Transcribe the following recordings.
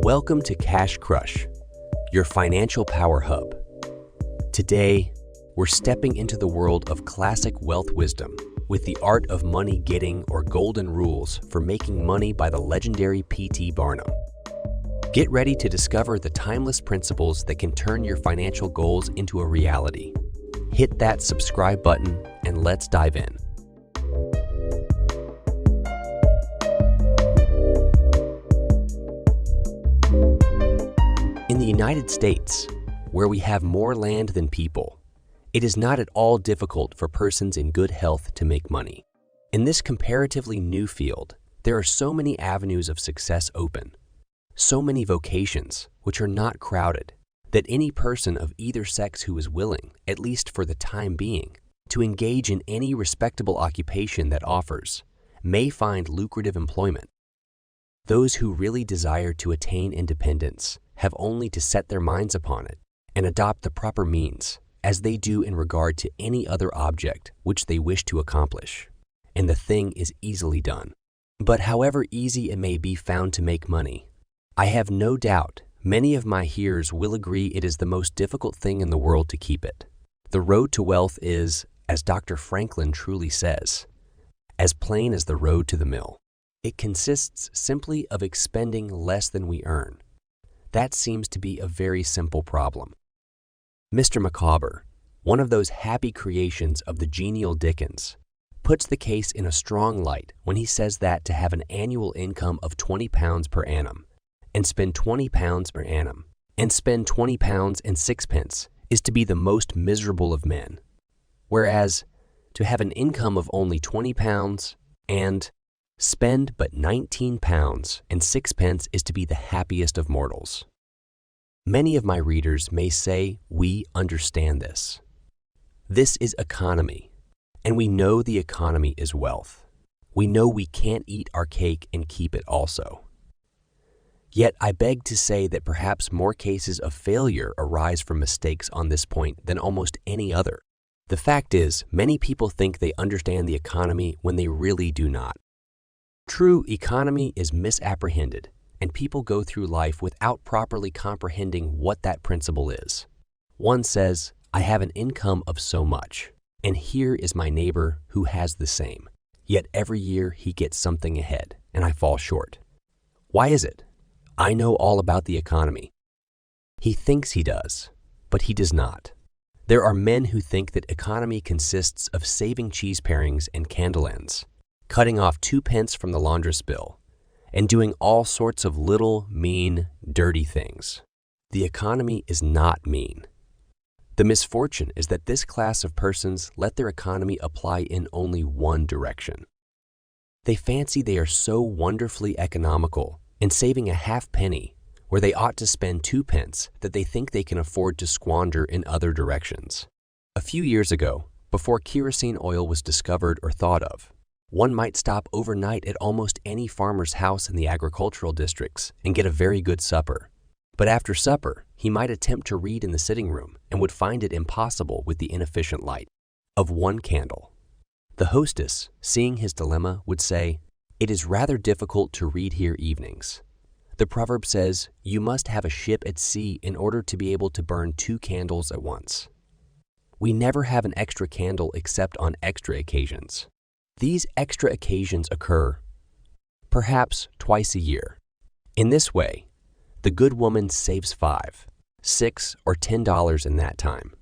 Welcome to Cash Crush, your financial power hub. Today, we're stepping into the world of classic wealth wisdom with the art of money getting or golden rules for making money by the legendary P.T. Barnum. Get ready to discover the timeless principles that can turn your financial goals into a reality. Hit that subscribe button and let's dive in. In the United States, where we have more land than people, it is not at all difficult for persons in good health to make money. In this comparatively new field, there are so many avenues of success open, so many vocations which are not crowded, that any person of either sex who is willing, at least for the time being, to engage in any respectable occupation that offers, may find lucrative employment. Those who really desire to attain independence have only to set their minds upon it and adopt the proper means, as they do in regard to any other object which they wish to accomplish, and the thing is easily done. But however easy it may be found to make money, I have no doubt many of my hearers will agree it is the most difficult thing in the world to keep it. The road to wealth is, as Dr. Franklin truly says, as plain as the road to the mill. It consists simply of expending less than we earn. That seems to be a very simple problem. Mr. Micawber, one of those happy creations of the genial Dickens, puts the case in a strong light when he says that to have an annual income of £20 per annum and spend £20 per annum and spend £20 and sixpence is to be the most miserable of men, whereas to have an income of only £20 and spend but £19 and sixpence is to be the happiest of mortals. Many of my readers may say we understand this. This is economy, and we know the economy is wealth. We know we can't eat our cake and keep it also. Yet I beg to say that perhaps more cases of failure arise from mistakes on this point than almost any other. The fact is, many people think they understand the economy when they really do not. True economy is misapprehended, and people go through life without properly comprehending what that principle is. One says, I have an income of so much, and here is my neighbor who has the same. Yet every year he gets something ahead, and I fall short. Why is it? I know all about the economy. He thinks he does, but he does not. There are men who think that economy consists of saving cheese parings and candle ends, cutting off 2 pence from the laundress bill, and doing all sorts of little, mean, dirty things. The economy is not mean. The misfortune is that this class of persons let their economy apply in only one direction. They fancy they are so wonderfully economical in saving a halfpenny where they ought to spend 2 pence that they think they can afford to squander in other directions. A few years ago, before kerosene oil was discovered or thought of, one might stop overnight at almost any farmer's house in the agricultural districts and get a very good supper. But after supper, he might attempt to read in the sitting room and would find it impossible with the inefficient light of one candle. The hostess, seeing his dilemma, would say, "It is rather difficult to read here evenings. The proverb says, you must have a ship at sea in order to be able to burn 2 candles at once. We never have an extra candle except on extra occasions. These extra occasions occur, perhaps twice a year. In this way, the good woman saves $5, $6, or $10 in that time.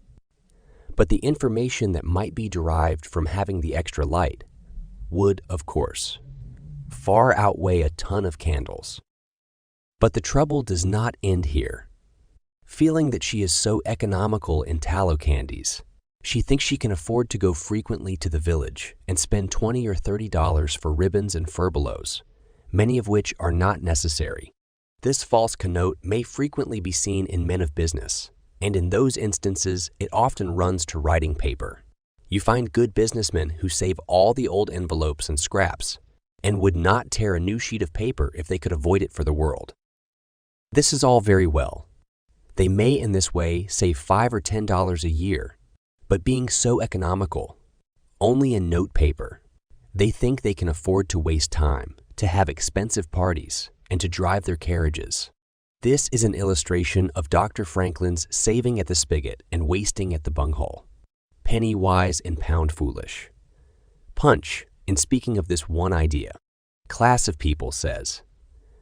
But the information that might be derived from having the extra light would, of course, far outweigh a ton of candles. But the trouble does not end here. Feeling that she is so economical in tallow candies, she thinks she can afford to go frequently to the village and spend $20 or $30 for ribbons and furbelows, many of which are not necessary. This false connote may frequently be seen in men of business, and in those instances it often runs to writing paper. You find good businessmen who save all the old envelopes and scraps and would not tear a new sheet of paper if they could avoid it for the world. This is all very well. They may in this way save $5 or $10 a year, but being so economical, only in note paper, they think they can afford to waste time, to have expensive parties, and to drive their carriages. This is an illustration of Dr. Franklin's saving at the spigot and wasting at the bunghole. Penny wise and pound foolish. Punch, in speaking of this one idea, class of people says,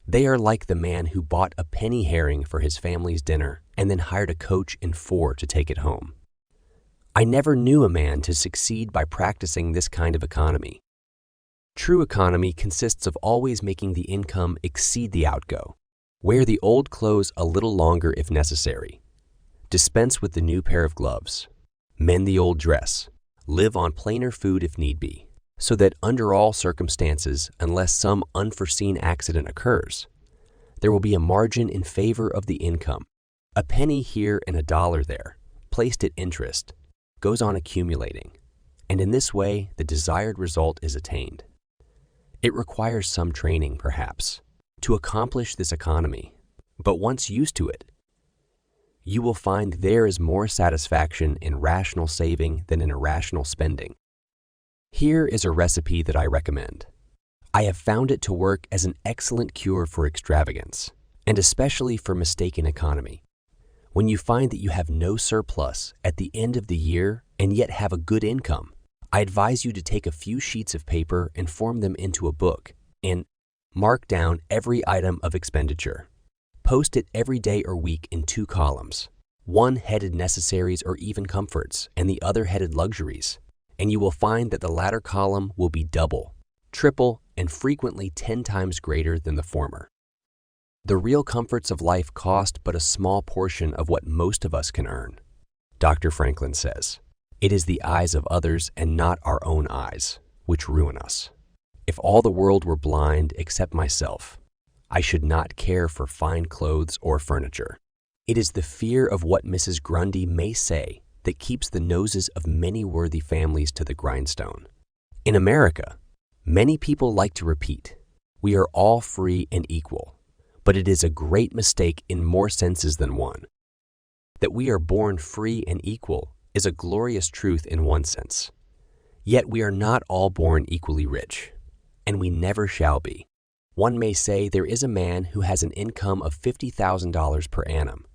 they are like the man who bought a penny herring for his family's dinner and then hired a coach and four to take it home. I never knew a man to succeed by practicing this kind of economy. True economy consists of always making the income exceed the outgo. Wear the old clothes a little longer if necessary. Dispense with the new pair of gloves. Mend the old dress. Live on plainer food if need be, so that under all circumstances, unless some unforeseen accident occurs, there will be a margin in favor of the income. A penny here and a dollar there, placed at interest, goes on accumulating, and in this way the desired result is attained. It requires some training, perhaps, to accomplish this economy, but once used to it, you will find there is more satisfaction in rational saving than in irrational spending. Here is a recipe that I recommend. I have found it to work as an excellent cure for extravagance, and especially for mistaken economy. When you find that you have no surplus at the end of the year and yet have a good income, I advise you to take a few sheets of paper and form them into a book and mark down every item of expenditure. Post it every day or week in 2 columns, one headed necessaries or even comforts and the other headed luxuries, and you will find that the latter column will be double, triple, and frequently 10 times greater than the former. The real comforts of life cost but a small portion of what most of us can earn. Dr. Franklin says, it is the eyes of others and not our own eyes which ruin us. If all the world were blind except myself, I should not care for fine clothes or furniture. It is the fear of what Mrs. Grundy may say that keeps the noses of many worthy families to the grindstone. In America, many people like to repeat, we are all free and equal. But it is a great mistake in more senses than one. That we are born free and equal is a glorious truth in one sense. Yet we are not all born equally rich, and we never shall be. One may say there is a man who has an income of $50,000 per annum,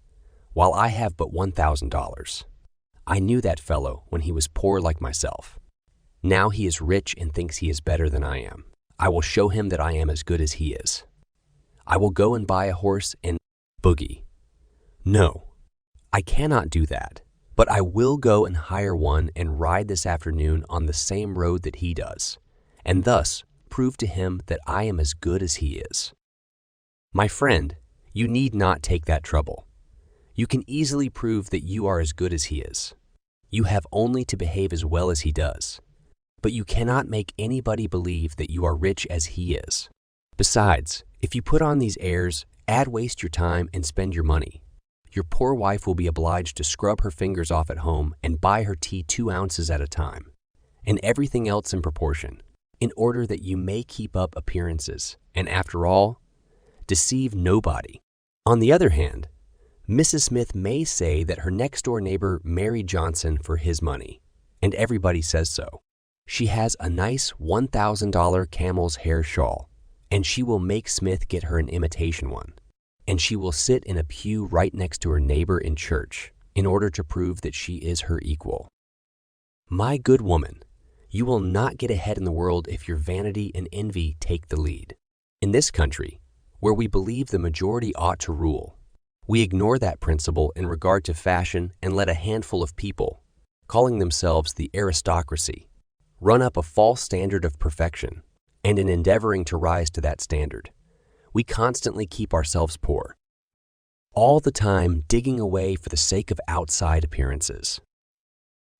while I have but $1,000. I knew that fellow when he was poor like myself. Now he is rich and thinks he is better than I am. I will show him that I am as good as he is. I will go and buy a horse and boogie. No, I cannot do that, but I will go and hire one and ride this afternoon on the same road that he does, and thus prove to him that I am as good as he is. My friend, you need not take that trouble. You can easily prove that you are as good as he is. You have only to behave as well as he does, but you cannot make anybody believe that you are rich as he is. Besides, if you put on these airs, waste your time and spend your money, your poor wife will be obliged to scrub her fingers off at home and buy her tea 2 ounces at a time, and everything else in proportion, in order that you may keep up appearances, and after all, deceive nobody. On the other hand, Mrs. Smith may say that her next-door neighbor married Johnson for his money, and everybody says so. She has a nice $1,000 camel's hair shawl, and she will make Smith get her an imitation one, and she will sit in a pew right next to her neighbor in church in order to prove that she is her equal. My good woman, you will not get ahead in the world if your vanity and envy take the lead. In this country, where we believe the majority ought to rule, we ignore that principle in regard to fashion and let a handful of people, calling themselves the aristocracy, run up a false standard of perfection, and in endeavoring to rise to that standard, we constantly keep ourselves poor, all the time digging away for the sake of outside appearances.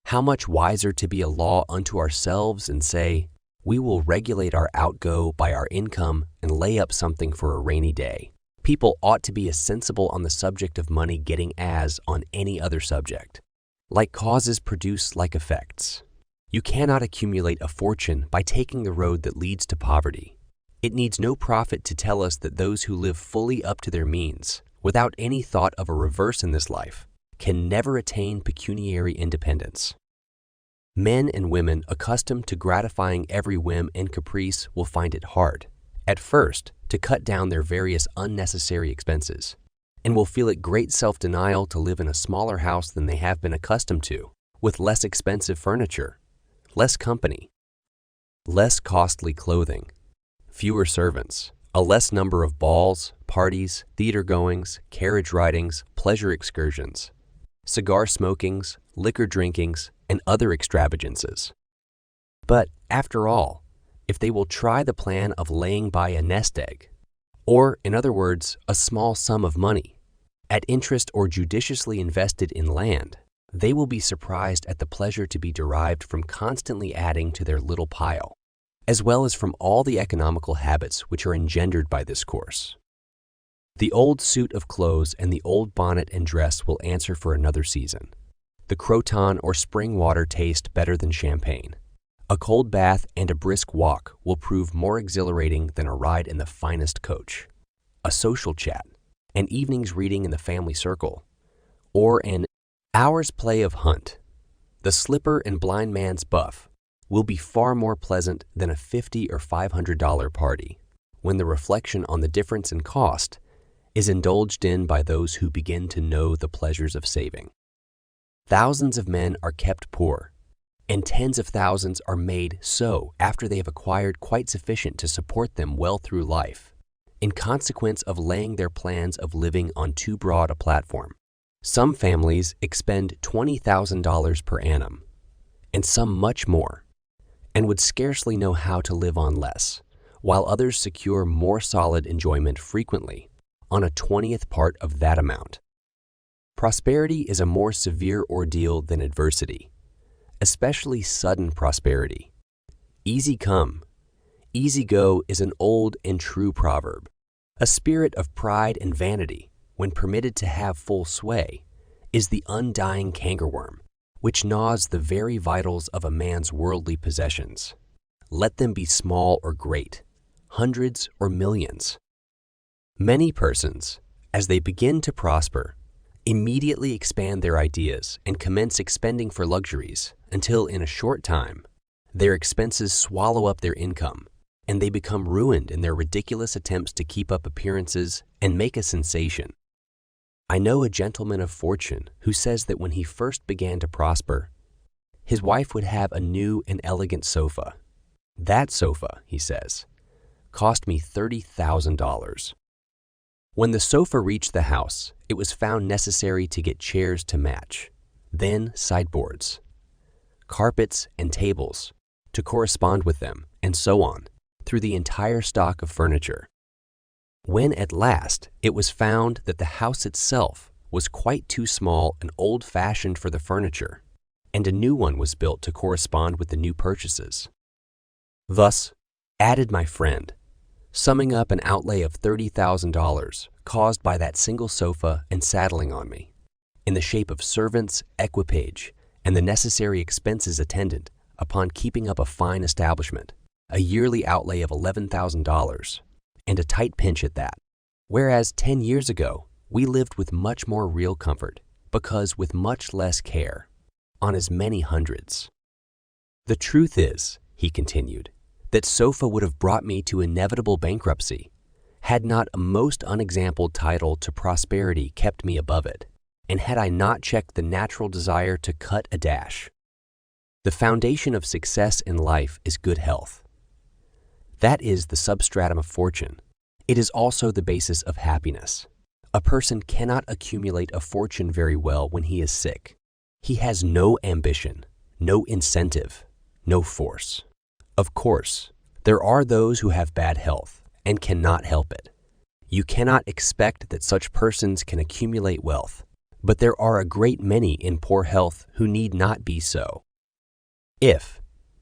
How much wiser to be a law unto ourselves and say, we will regulate our outgo by our income and lay up something for a rainy day. People ought to be as sensible on the subject of money getting as on any other subject. Like causes produce like effects. You cannot accumulate a fortune by taking the road that leads to poverty. It needs no prophet to tell us that those who live fully up to their means, without any thought of a reverse in this life, can never attain pecuniary independence. Men and women accustomed to gratifying every whim and caprice will find it hard, at first, to cut down their various unnecessary expenses, and will feel it great self-denial to live in a smaller house than they have been accustomed to, with less expensive furniture, less company, less costly clothing, fewer servants, a less number of balls, parties, theater goings, carriage ridings, pleasure excursions, cigar smokings, liquor drinkings, and other extravagances. But after all, if they will try the plan of laying by a nest egg, or in other words, a small sum of money, at interest or judiciously invested in land, they will be surprised at the pleasure to be derived from constantly adding to their little pile, as well as from all the economical habits which are engendered by this course. The old suit of clothes and the old bonnet and dress will answer for another season. The croton or spring water taste better than champagne. A cold bath and a brisk walk will prove more exhilarating than a ride in the finest coach. A social chat, an evening's reading in the family circle, or an hour's play of hunt, the slipper and blind man's buff, will be far more pleasant than a $50 or $500 party, when the reflection on the difference in cost is indulged in by those who begin to know the pleasures of saving. Thousands of men are kept poor, and tens of thousands are made so after they have acquired quite sufficient to support them well through life, in consequence of laying their plans of living on too broad a platform. Some families expend $20,000 per annum, and some much more, and would scarcely know how to live on less, while others secure more solid enjoyment frequently on a 20th part of that amount. Prosperity is a more severe ordeal than adversity, especially sudden prosperity. Easy come, easy go is an old and true proverb. A spirit of pride and vanity, when permitted to have full sway, is the undying cankerworm, which gnaws the very vitals of a man's worldly possessions. Let them be small or great, hundreds or millions. Many persons, as they begin to prosper, immediately expand their ideas and commence expending for luxuries until in a short time, their expenses swallow up their income, and they become ruined in their ridiculous attempts to keep up appearances and make a sensation. I know a gentleman of fortune who says that when he first began to prosper, his wife would have a new and elegant sofa. That sofa, he says, cost me $30,000. When the sofa reached the house, it was found necessary to get chairs to match, then sideboards, carpets and tables to correspond with them, and so on, through the entire stock of furniture. When at last it was found that the house itself was quite too small and old-fashioned for the furniture, and a new one was built to correspond with the new purchases. Thus, added my friend, summing up an outlay of $30,000 caused by that single sofa and saddling on me, in the shape of servants, equipage, and the necessary expenses attendant upon keeping up a fine establishment, a yearly outlay of $11,000, and a tight pinch at that. Whereas 10 years ago, we lived with much more real comfort, because with much less care, on as many hundreds. The truth is, he continued, that sofa would have brought me to inevitable bankruptcy, had not a most unexampled title to prosperity kept me above it, and had I not checked the natural desire to cut a dash. The foundation of success in life is good health. That is the substratum of fortune. It is also the basis of happiness. A person cannot accumulate a fortune very well when he is sick. He has no ambition, no incentive, no force. Of course, there are those who have bad health and cannot help it. You cannot expect that such persons can accumulate wealth, but there are a great many in poor health who need not be so. If,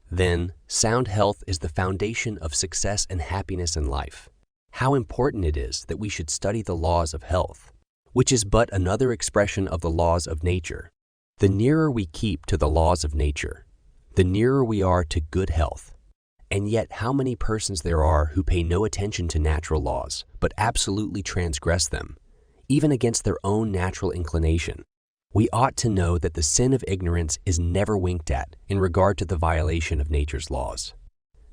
then, sound health is the foundation of success and happiness in life, how important it is that we should study the laws of health, which is but another expression of the laws of nature. The nearer we keep to the laws of nature, the nearer we are to good health. And yet how many persons there are who pay no attention to natural laws, but absolutely transgress them, even against their own natural inclination. We ought to know that the sin of ignorance is never winked at in regard to the violation of nature's laws.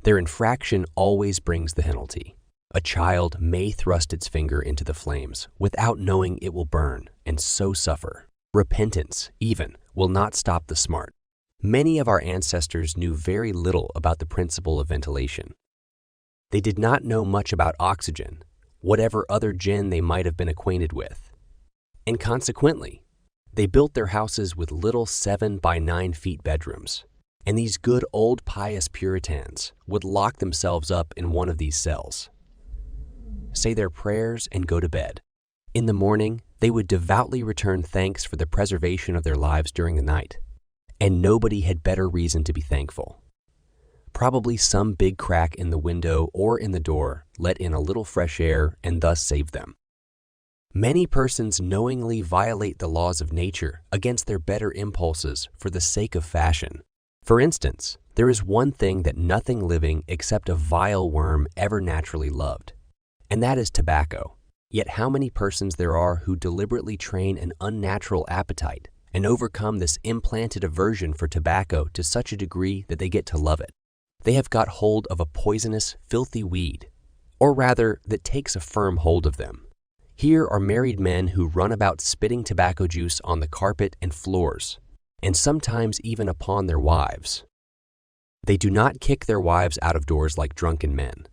Their infraction always brings the penalty. A child may thrust its finger into the flames without knowing it will burn and so suffer. Repentance, even, will not stop the smart. Many of our ancestors knew very little about the principle of ventilation. They did not know much about oxygen, whatever other gin they might have been acquainted with. And consequently, they built their houses with little 7 by 9 feet bedrooms. And these good old pious Puritans would lock themselves up in one of these cells, say their prayers, and go to bed. In the morning, they would devoutly return thanks for the preservation of their lives during the night. And nobody had better reason to be thankful. Probably some big crack in the window or in the door let in a little fresh air and thus saved them. Many persons knowingly violate the laws of nature against their better impulses for the sake of fashion. For instance, there is one thing that nothing living except a vile worm ever naturally loved, and that is tobacco. Yet how many persons there are who deliberately train an unnatural appetite and overcome this implanted aversion for tobacco to such a degree that they get to love it. They have got hold of a poisonous, filthy weed, or rather, that takes a firm hold of them. Here are married men who run about spitting tobacco juice on the carpet and floors, and sometimes even upon their wives. They do not kick their wives out of doors like drunken men,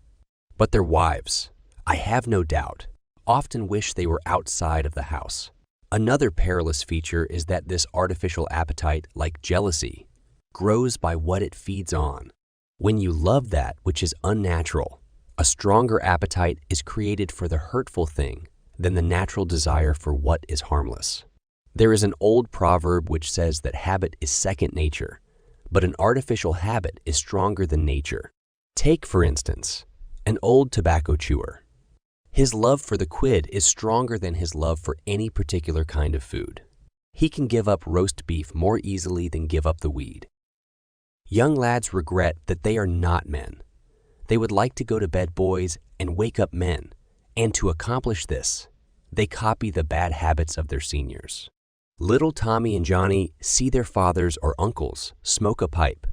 but their wives, I have no doubt, often wish they were outside of the house. Another perilous feature is that this artificial appetite, like jealousy, grows by what it feeds on. When you love that which is unnatural, a stronger appetite is created for the hurtful thing than the natural desire for what is harmless. There is an old proverb which says that habit is second nature, but an artificial habit is stronger than nature. Take, for instance, an old tobacco chewer. His love for the quid is stronger than his love for any particular kind of food. He can give up roast beef more easily than give up the weed. Young lads regret that they are not men. They would like to go to bed boys and wake up men, and to accomplish this, they copy the bad habits of their seniors. Little Tommy and Johnny see their fathers or uncles smoke a pipe,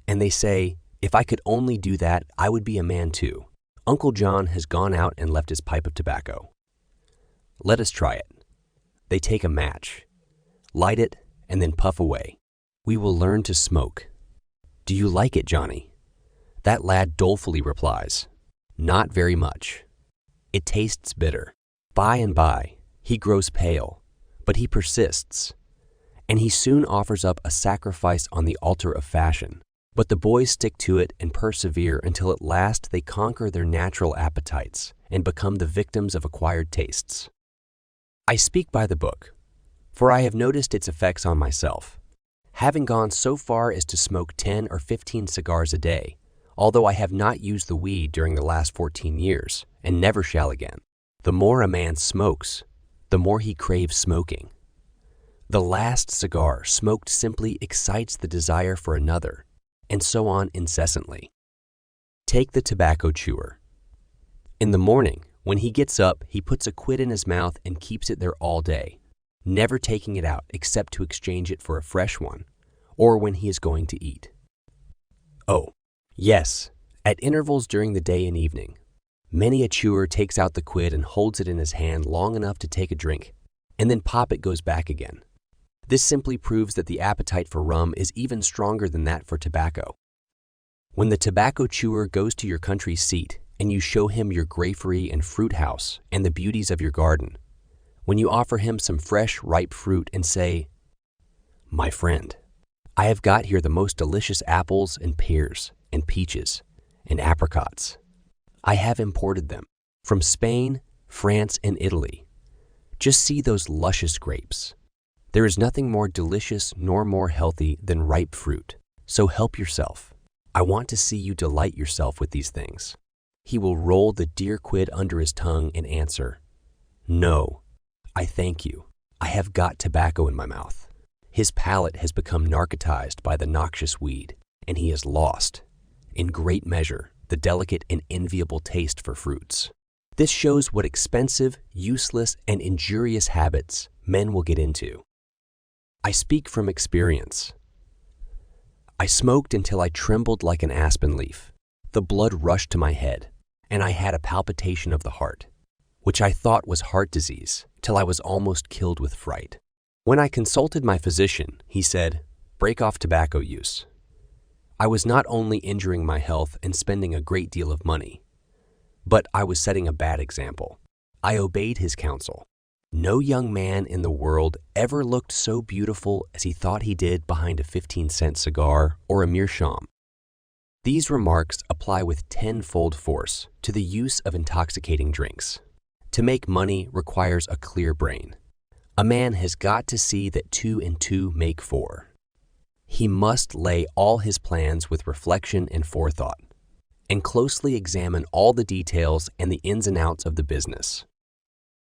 and they say, "If I could only do that, I would be a man too." Uncle John has gone out and left his pipe of tobacco. Let us try it. They take a match, light it, and then puff away. We will learn to smoke. Do you like it, Johnny? That lad dolefully replies, "Not very much. It tastes bitter." By and by, he grows pale, but he persists, and he soon offers up a sacrifice on the altar of fashion. But the boys stick to it and persevere until at last they conquer their natural appetites and become the victims of acquired tastes. I speak by the book, for I have noticed its effects on myself, having gone so far as to smoke 10 or 15 cigars a day, although I have not used the weed during the last 14 years and never shall again. The more a man smokes, the more he craves smoking. The last cigar smoked simply excites the desire for another, and so on incessantly. Take the tobacco chewer. In the morning, when he gets up, he puts a quid in his mouth and keeps it there all day, never taking it out except to exchange it for a fresh one, or when he is going to eat. Oh, yes, at intervals during the day and evening, many a chewer takes out the quid and holds it in his hand long enough to take a drink, and then pop it goes back again. This simply proves that the appetite for rum is even stronger than that for tobacco. When the tobacco chewer goes to your country seat and you show him your grapery and fruit house and the beauties of your garden, when you offer him some fresh, ripe fruit and say, "My friend, I have got here the most delicious apples and pears and peaches and apricots. I have imported them from Spain, France, and Italy. Just see those luscious grapes. There is nothing more delicious nor more healthy than ripe fruit, so help yourself. I want to see you delight yourself with these things." He will roll the dear quid under his tongue and answer, "No, I thank you. I have got tobacco in my mouth." His palate has become narcotized by the noxious weed, and he has lost, in great measure, the delicate and enviable taste for fruits. This shows what expensive, useless, and injurious habits men will get into. I speak from experience. I smoked until I trembled like an aspen leaf. The blood rushed to my head. and I had a palpitation of the heart, which I thought was heart disease, till I was almost killed with fright. When I consulted my physician, he said, "Break off tobacco use." I was not only injuring my health and spending a great deal of money, but I was setting a bad example. I obeyed his counsel. No young man in the world ever looked so beautiful as he thought he did behind a 15-cent cigar or a meerschaum. These remarks apply with tenfold force to the use of intoxicating drinks. To make money requires a clear brain. A man has got to see that 2 and 2 make 4. He must lay all his plans with reflection and forethought, and closely examine all the details and the ins and outs of the business.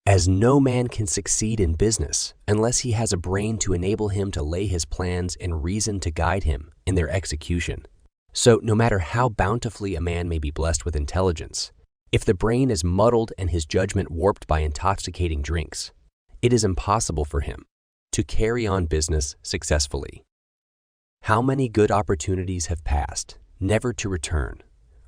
As no man can succeed in business unless he has a brain to enable him to lay his plans and reason to guide him in their execution. So no matter how bountifully a man may be blessed with intelligence, if the brain is muddled and his judgment warped by intoxicating drinks, it is impossible for him to carry on business successfully. How many good opportunities have passed, never to return,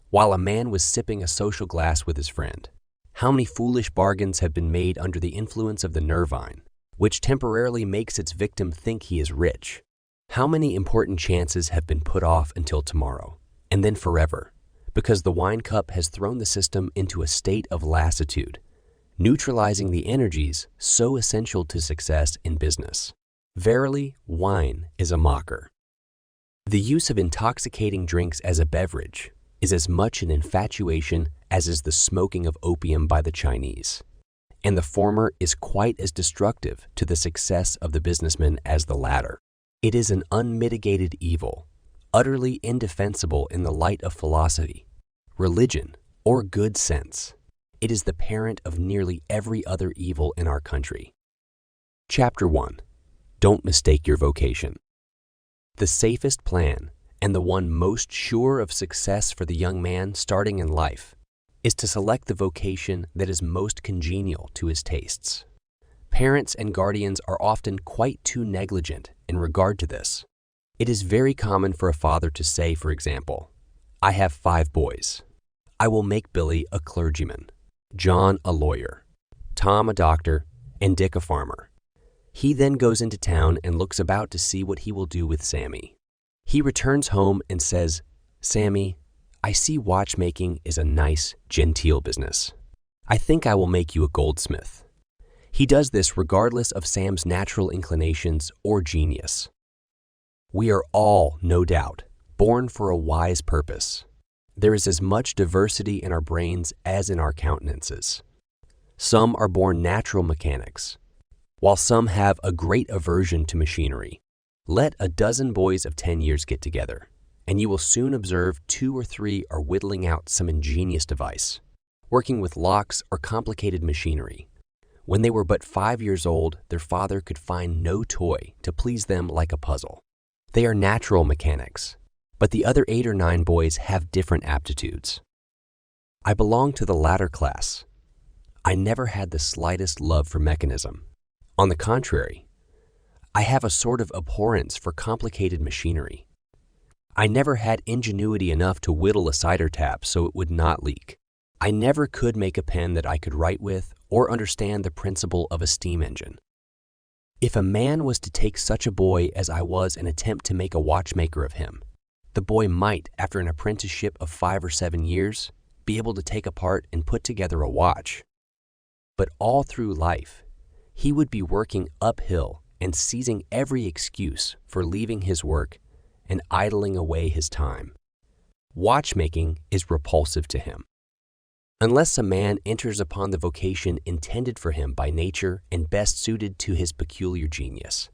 while a man was sipping a social glass with his friend? How many foolish bargains have been made under the influence of the nervine, which temporarily makes its victim think he is rich? How many important chances have been put off until tomorrow, and then forever, because the wine cup has thrown the system into a state of lassitude, neutralizing the energies so essential to success in business? Verily, wine is a mocker. The use of intoxicating drinks as a beverage is as much an infatuation as is the smoking of opium by the Chinese, and the former is quite as destructive to the success of the businessman as the latter. It is an unmitigated evil, utterly indefensible in the light of philosophy, religion, or good sense. It is the parent of nearly every other evil in our country. Chapter 1. Don't mistake your vocation. The safest plan, and the one most sure of success for the young man starting in life, is to select the vocation that is most congenial to his tastes. Parents and guardians are often quite too negligent in regard to this. It is very common for a father to say, for example, "I have 5 boys. I will make Billy a clergyman, John a lawyer, Tom a doctor, and Dick a farmer." He then goes into town and looks about to see what he will do with Sammy. He returns home and says, "Sammy, I see watchmaking is a nice, genteel business. I think I will make you a goldsmith." He does this regardless of Sam's natural inclinations or genius. We are all, no doubt, born for a wise purpose. There is as much diversity in our brains as in our countenances. Some are born natural mechanics, while some have a great aversion to machinery. Let a dozen boys of 10 years get together, and you will soon observe 2 or 3 are whittling out some ingenious device, working with locks or complicated machinery. When they were but 5 years old, their father could find no toy to please them like a puzzle. They are natural mechanics, but the other 8 or 9 boys have different aptitudes. I belong to the latter class. I never had the slightest love for mechanism. On the contrary, I have a sort of abhorrence for complicated machinery. I never had ingenuity enough to whittle a cider tap so it would not leak. I never could make a pen that I could write with or understand the principle of a steam engine. If a man was to take such a boy as I was and attempt to make a watchmaker of him, the boy might, after an apprenticeship of 5 or 7 years, be able to take apart and put together a watch. But all through life, he would be working uphill and seizing every excuse for leaving his work and idling away his time. Watchmaking is repulsive to him. Unless a man enters upon the vocation intended for him by nature and best suited to his peculiar genius,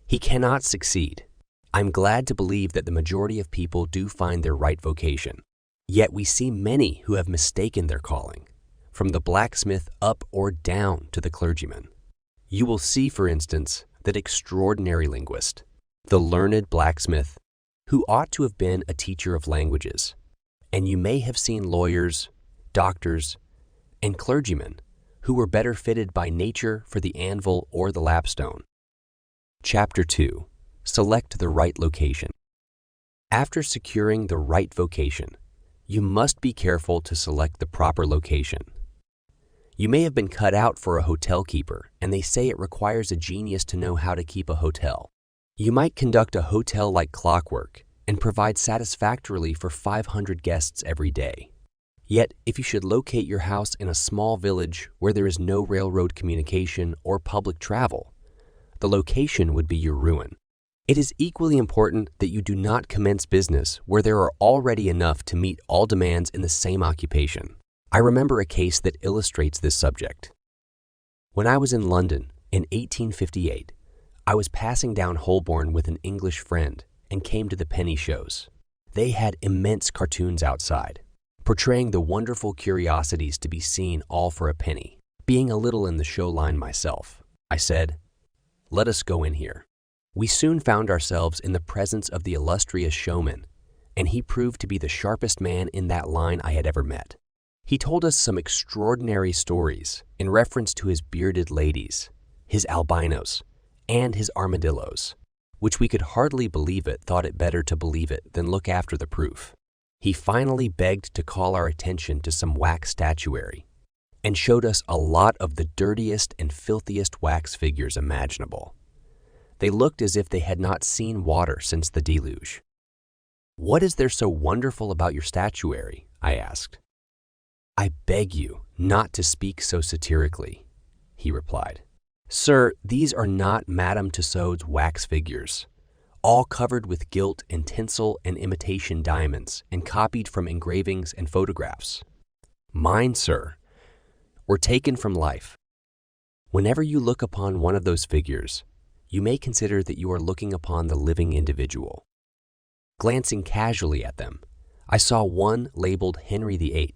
he cannot succeed. I'm glad to believe that the majority of people do find their right vocation. Yet we see many who have mistaken their calling, from the blacksmith up or down to the clergyman. You will see, for instance, that extraordinary linguist, the learned blacksmith, who ought to have been a teacher of languages, and you may have seen lawyers, doctors, and clergymen who were better fitted by nature for the anvil or the lapstone. Chapter 2. Select the right location. After securing the right vocation, You must be careful to select the proper location. You may have been cut out for a hotel keeper, and they say it requires a genius to know how to keep a hotel. You might conduct a hotel like clockwork and provide satisfactorily for 500 guests every day. Yet, if you should locate your house in a small village where there is no railroad communication or public travel, the location would be your ruin. It is equally important that you do not commence business where there are already enough to meet all demands in the same occupation. I remember a case that illustrates this subject. When I was in London in 1858, I was passing down Holborn with an English friend and came to the penny shows. They had immense cartoons outside, portraying the wonderful curiosities to be seen all for a penny. Being a little in the show line myself, I said, "Let us go in here." We soon found ourselves in the presence of the illustrious showman, and he proved to be the sharpest man in that line I had ever met. He told us some extraordinary stories in reference to his bearded ladies, his albinos, and his armadillos, which we could hardly believe it, thought it better to believe it than look after the proof. He finally begged to call our attention to some wax statuary and showed us a lot of the dirtiest and filthiest wax figures imaginable. They looked as if they had not seen water since the deluge. "What is there so wonderful about your statuary?" I asked. "I beg you not to speak so satirically," he replied. "Sir, these are not Madame Tussauds wax figures, all covered with gilt and tinsel and imitation diamonds and copied from engravings and photographs. Mine, sir, were taken from life. Whenever you look upon one of those figures, you may consider that you are looking upon the living individual." Glancing casually at them, I saw one labeled Henry VIII,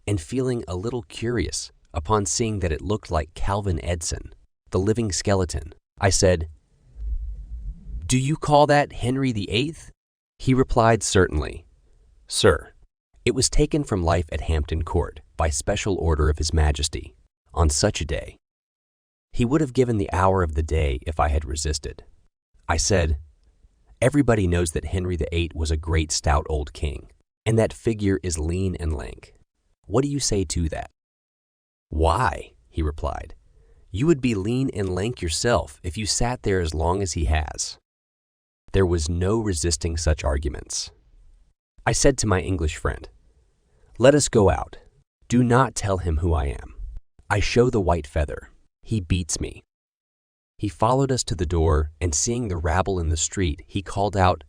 and feeling a little curious upon seeing that it looked like Calvin Edson, the living skeleton, I said, "Do you call that Henry VIII?" He replied, "Certainly, sir. It was taken from life at Hampton Court by special order of His Majesty on such a day." He would have given the hour of the day if I had resisted. I said, "Everybody knows that Henry VIII was a great stout old king, and that figure is lean and lank. What do you say to that?" "Why," he replied, "you would be lean and lank yourself if you sat there as long as he has." There was no resisting such arguments. I said to my English friend, "Let us go out. Do not tell him who I am. I show the white feather. He beats me." He followed us to the door, and seeing the rabble in the street, he called out,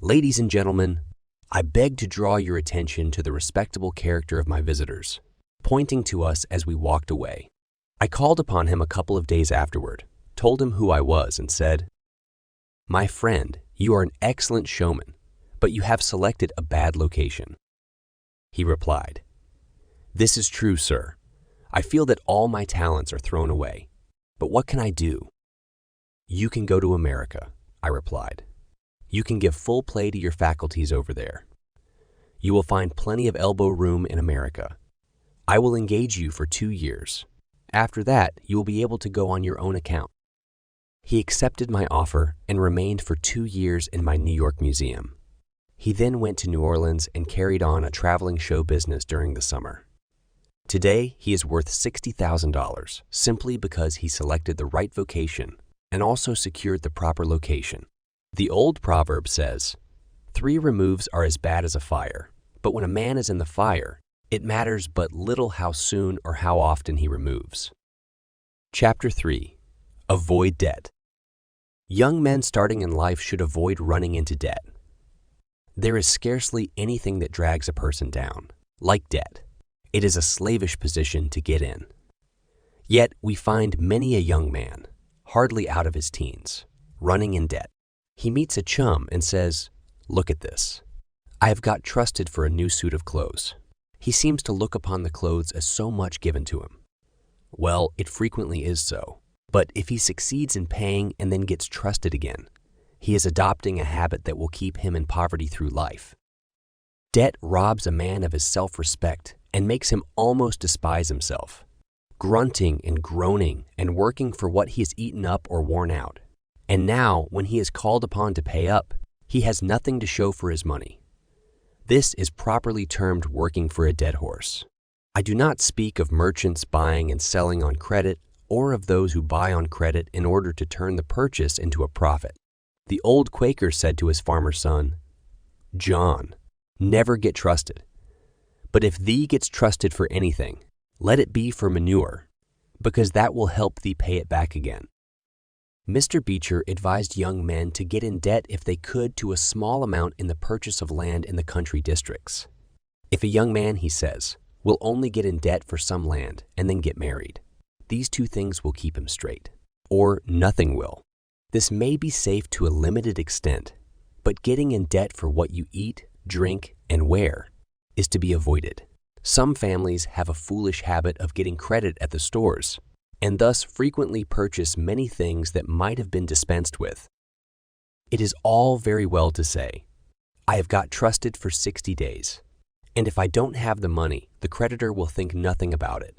"Ladies and gentlemen, I beg to draw your attention to the respectable character of my visitors," pointing to us as we walked away. I called upon him a couple of days afterward, told him who I was, and said, "My friend, you are an excellent showman, but you have selected a bad location." He replied, "This is true, sir. I feel that all my talents are thrown away, but what can I do?" "You can go to America," I replied. "You can give full play to your faculties over there. You will find plenty of elbow room in America. I will engage you for 2 years. After that, you will be able to go on your own account." He accepted my offer and remained for 2 years in my New York museum. He then went to New Orleans and carried on a traveling show business during the summer. Today, he is worth $60,000 simply because he selected the right vocation and also secured the proper location. The old proverb says, 3 removes are as bad as a fire, but when a man is in the fire, it matters but little how soon or how often he removes. Chapter 3. Avoid debt. Young men starting in life should avoid running into debt. There is scarcely anything that drags a person down, like debt. It is a slavish position to get in. Yet we find many a young man, hardly out of his teens, running in debt. He meets a chum and says, "Look at this. I have got trusted for a new suit of clothes." He seems to look upon the clothes as so much given to him. Well, it frequently is so. But if he succeeds in paying and then gets trusted again, he is adopting a habit that will keep him in poverty through life. Debt robs a man of his self-respect and makes him almost despise himself, grunting and groaning and working for what he has eaten up or worn out. And now, when he is called upon to pay up, he has nothing to show for his money. This is properly termed working for a dead horse. I do not speak of merchants buying and selling on credit or of those who buy on credit in order to turn the purchase into a profit. The old Quaker said to his farmer son, "John, never get trusted. But if thee gets trusted for anything, let it be for manure, because that will help thee pay it back again." Mr. Beecher advised young men to get in debt if they could to a small amount in the purchase of land in the country districts. If a young man, he says, will only get in debt for some land and then get married, these two things will keep him straight, or nothing will. This may be safe to a limited extent, but getting in debt for what you eat, drink, and wear is to be avoided. Some families have a foolish habit of getting credit at the stores, and thus frequently purchase many things that might have been dispensed with. It is all very well to say, "I have got trusted for 60 days, and if I don't have the money, the creditor will think nothing about it."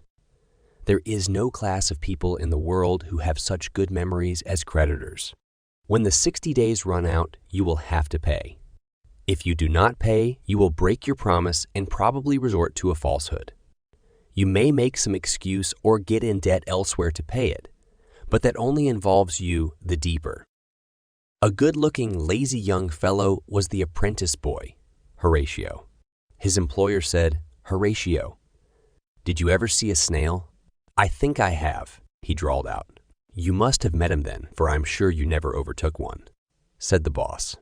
There is no class of people in the world who have such good memories as creditors. When the 60 days run out, you will have to pay. If you do not pay, you will break your promise and probably resort to a falsehood. You may make some excuse or get in debt elsewhere to pay it, but that only involves you the deeper. A good-looking, lazy young fellow was the apprentice boy, Horatio. His employer said, "Horatio, did you ever see a snail?" "I think I have," he drawled out. "You must have met him then, for I'm sure you never overtook one," said the boss.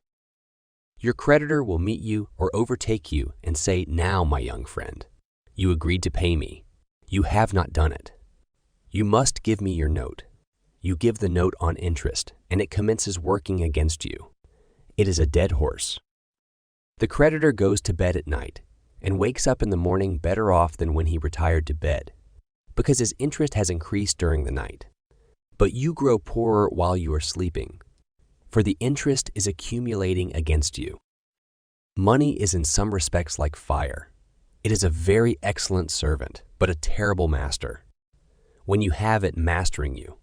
Your creditor will meet you or overtake you and say, "Now, my young friend, you agreed to pay me. You have not done it. You must give me your note." You give the note on interest, and it commences working against you. It is a dead horse. The creditor goes to bed at night and wakes up in the morning better off than when he retired to bed, because his interest has increased during the night. But you grow poorer while you are sleeping, for the interest is accumulating against you. Money is in some respects like fire. It is a very excellent servant, but a terrible master. When you have it mastering you,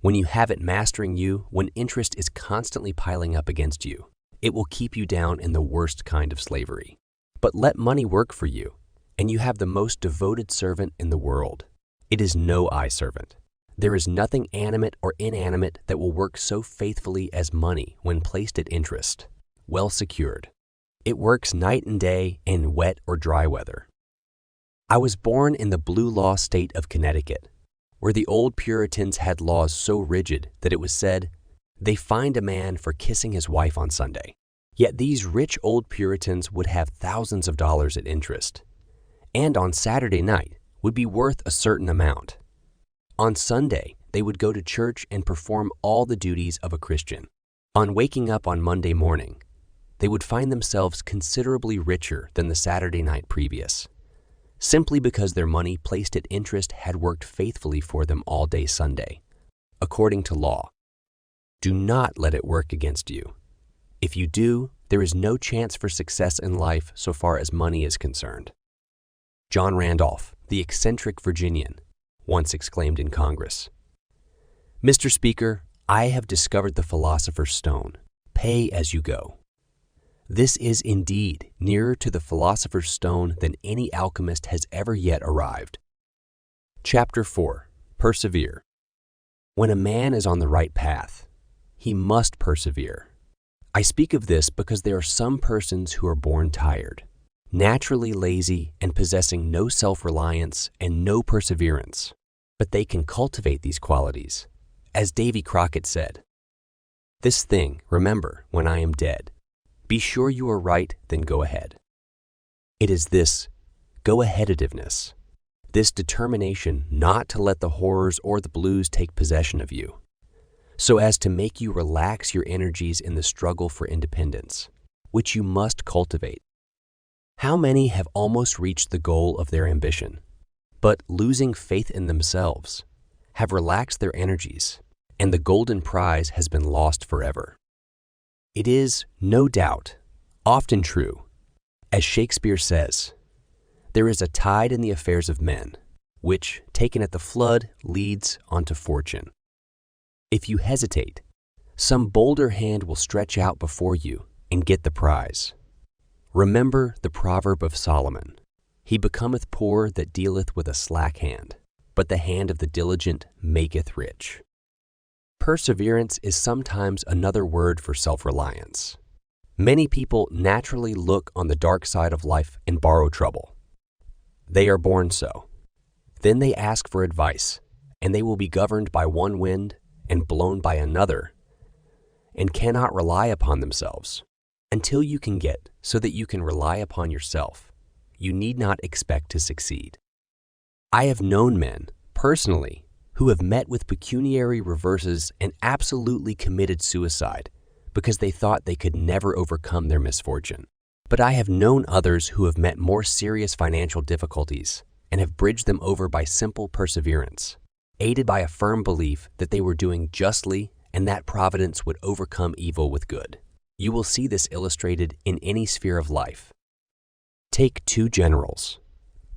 when interest is constantly piling up against you, it will keep you down in the worst kind of slavery. But let money work for you, and you have the most devoted servant in the world. It is no eye servant. There is nothing animate or inanimate that will work so faithfully as money when placed at interest, well secured. It works night and day in wet or dry weather. I was born in the blue law state of Connecticut, where the old Puritans had laws so rigid that it was said, "They fined a man for kissing his wife on Sunday." Yet these rich old Puritans would have thousands of dollars at interest, and on Saturday night would be worth a certain amount. On Sunday, they would go to church and perform all the duties of a Christian. On waking up on Monday morning, they would find themselves considerably richer than the Saturday night previous, simply because their money placed at interest had worked faithfully for them all day Sunday, according to law. Do not let it work against you. If you do, there is no chance for success in life so far as money is concerned. John Randolph, the eccentric Virginian, once exclaimed in Congress, "Mr. Speaker, I have discovered the philosopher's stone. Pay as you go." This is indeed nearer to the philosopher's stone than any alchemist has ever yet arrived. Chapter 4. Persevere. When a man is on the right path, he must persevere. I speak of this because there are some persons who are born tired, naturally lazy, and possessing no self-reliance and no perseverance. But they can cultivate these qualities. As Davy Crockett said, "This thing, remember, when I am dead. Be sure you are right, then go ahead." It is this go-aheadativeness, this determination not to let the horrors or the blues take possession of you, so as to make you relax your energies in the struggle for independence, which you must cultivate. How many have almost reached the goal of their ambition, but losing faith in themselves, have relaxed their energies, and the golden prize has been lost forever? It is, no doubt, often true, as Shakespeare says, "There is a tide in the affairs of men, which, taken at the flood, leads unto fortune." If you hesitate, some bolder hand will stretch out before you and get the prize. Remember the proverb of Solomon, "He becometh poor that dealeth with a slack hand, but the hand of the diligent maketh rich." Perseverance is sometimes another word for self-reliance. Many people naturally look on the dark side of life and borrow trouble. They are born so. Then they ask for advice, and they will be governed by one wind and blown by another, and cannot rely upon themselves. Until you can get so that you can rely upon yourself, you need not expect to succeed. I have known men, personally, who have met with pecuniary reverses and absolutely committed suicide because they thought they could never overcome their misfortune. But I have known others who have met more serious financial difficulties and have bridged them over by simple perseverance, aided by a firm belief that they were doing justly and that providence would overcome evil with good. You will see this illustrated in any sphere of life. Take two generals.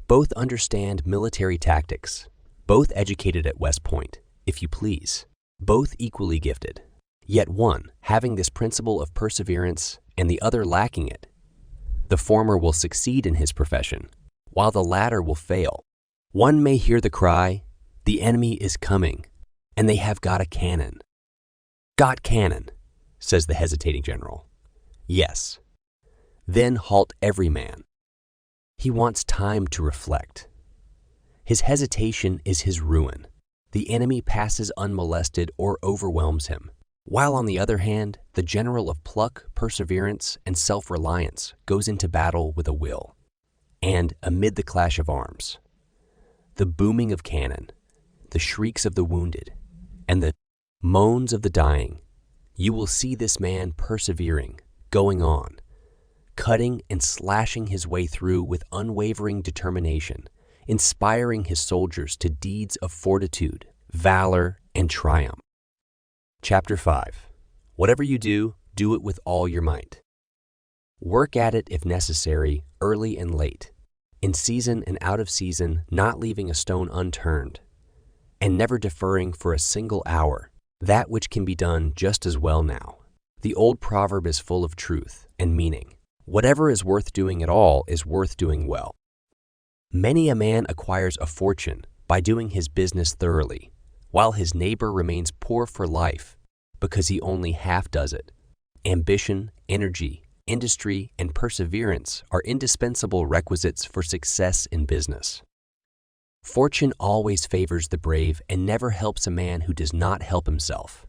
Both understand military tactics, both educated at West Point, if you please, both equally gifted, yet one having this principle of perseverance and the other lacking it. The former will succeed in his profession, while the latter will fail. One may hear the cry, "The enemy is coming," and they have got a cannon. "Got cannon," says the hesitating general. "Yes." Then halt every man. He wants time to reflect. His hesitation is his ruin. The enemy passes unmolested or overwhelms him, while on the other hand, the general of pluck, perseverance, and self-reliance goes into battle with a will. And amid the clash of arms, the booming of cannon, the shrieks of the wounded, and the moans of the dying, you will see this man persevering, going on, cutting and slashing his way through with unwavering determination, inspiring his soldiers to deeds of fortitude, valor, and triumph. Chapter 5. Whatever you do, do it with all your might. Work at it if necessary, early and late, in season and out of season, not leaving a stone unturned, and never deferring for a single hour that which can be done just as well now. The old proverb is full of truth and meaning. Whatever is worth doing at all is worth doing well. Many a man acquires a fortune by doing his business thoroughly, while his neighbor remains poor for life because he only half does it. Ambition, energy, industry, and perseverance are indispensable requisites for success in business. Fortune always favors the brave and never helps a man who does not help himself.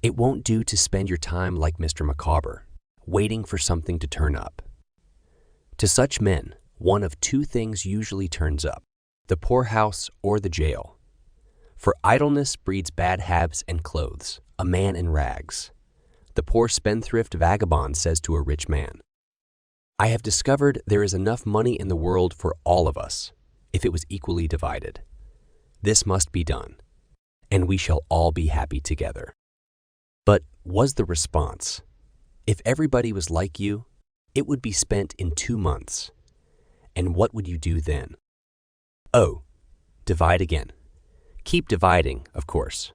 It won't do to spend your time like Mr. Micawber, waiting for something to turn up. To such men, one of two things usually turns up: the poorhouse or the jail. For idleness breeds bad habits and clothes, a man in rags. The poor spendthrift vagabond says to a rich man, "I have discovered there is enough money in the world for all of us, if it was equally divided. This must be done, and we shall all be happy together." But was the response, "If everybody was like you, it would be spent in 2 months. And what would you do then?" Oh, divide again. Keep dividing, of course.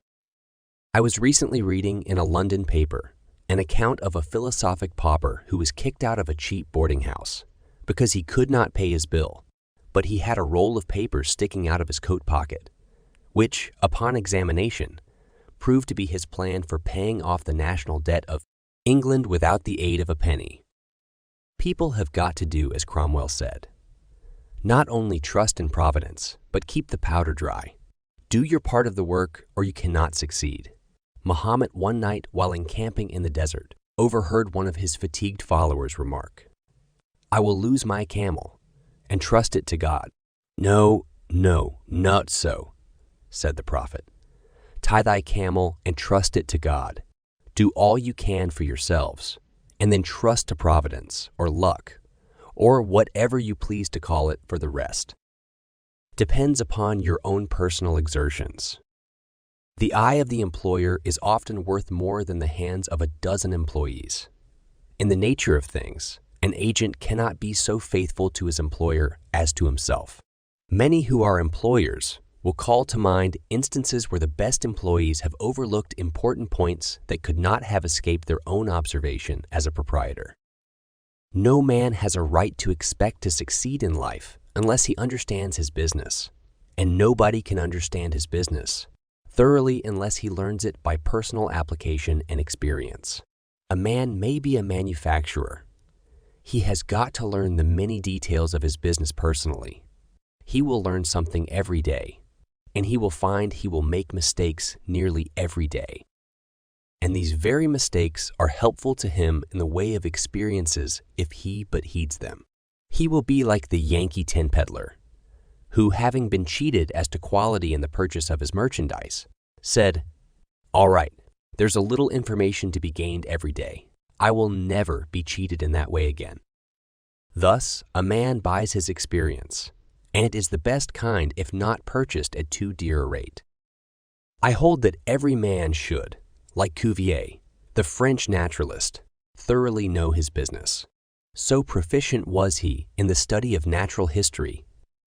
I was recently reading in a London paper an account of a philosophic pauper who was kicked out of a cheap boarding house because he could not pay his bill, but he had a roll of papers sticking out of his coat pocket, which, upon examination, proved to be his plan for paying off the national debt of England without the aid of a penny. People have got to do as Cromwell said. Not only trust in Providence, but keep the powder dry. Do your part of the work or you cannot succeed. Muhammad one night while encamping in the desert overheard one of his fatigued followers remark, "I will lose my camel and trust it to God." "No, no, not so," said the prophet. "Tie thy camel and trust it to God. Do all you can for yourselves, and then trust to Providence or luck, or whatever you please to call it for the rest. Depends upon your own personal exertions." The eye of the employer is often worth more than the hands of a dozen employees. In the nature of things, an agent cannot be so faithful to his employer as to himself. Many who are employers will call to mind instances where the best employees have overlooked important points that could not have escaped their own observation as a proprietor. No man has a right to expect to succeed in life unless he understands his business, and nobody can understand his business thoroughly unless he learns it by personal application and experience. A man may be a manufacturer. He has got to learn the many details of his business personally. He will learn something every day, and he will find he will make mistakes nearly every day. And these very mistakes are helpful to him in the way of experiences if he but heeds them. He will be like the Yankee tin peddler, who, having been cheated as to quality in the purchase of his merchandise, said, "All right, there's a little information to be gained every day. I will never be cheated in that way again." Thus, a man buys his experience, and it is the best kind if not purchased at too dear a rate. I hold that every man should, like Cuvier, the French naturalist, thoroughly know his business. So proficient was he in the study of natural history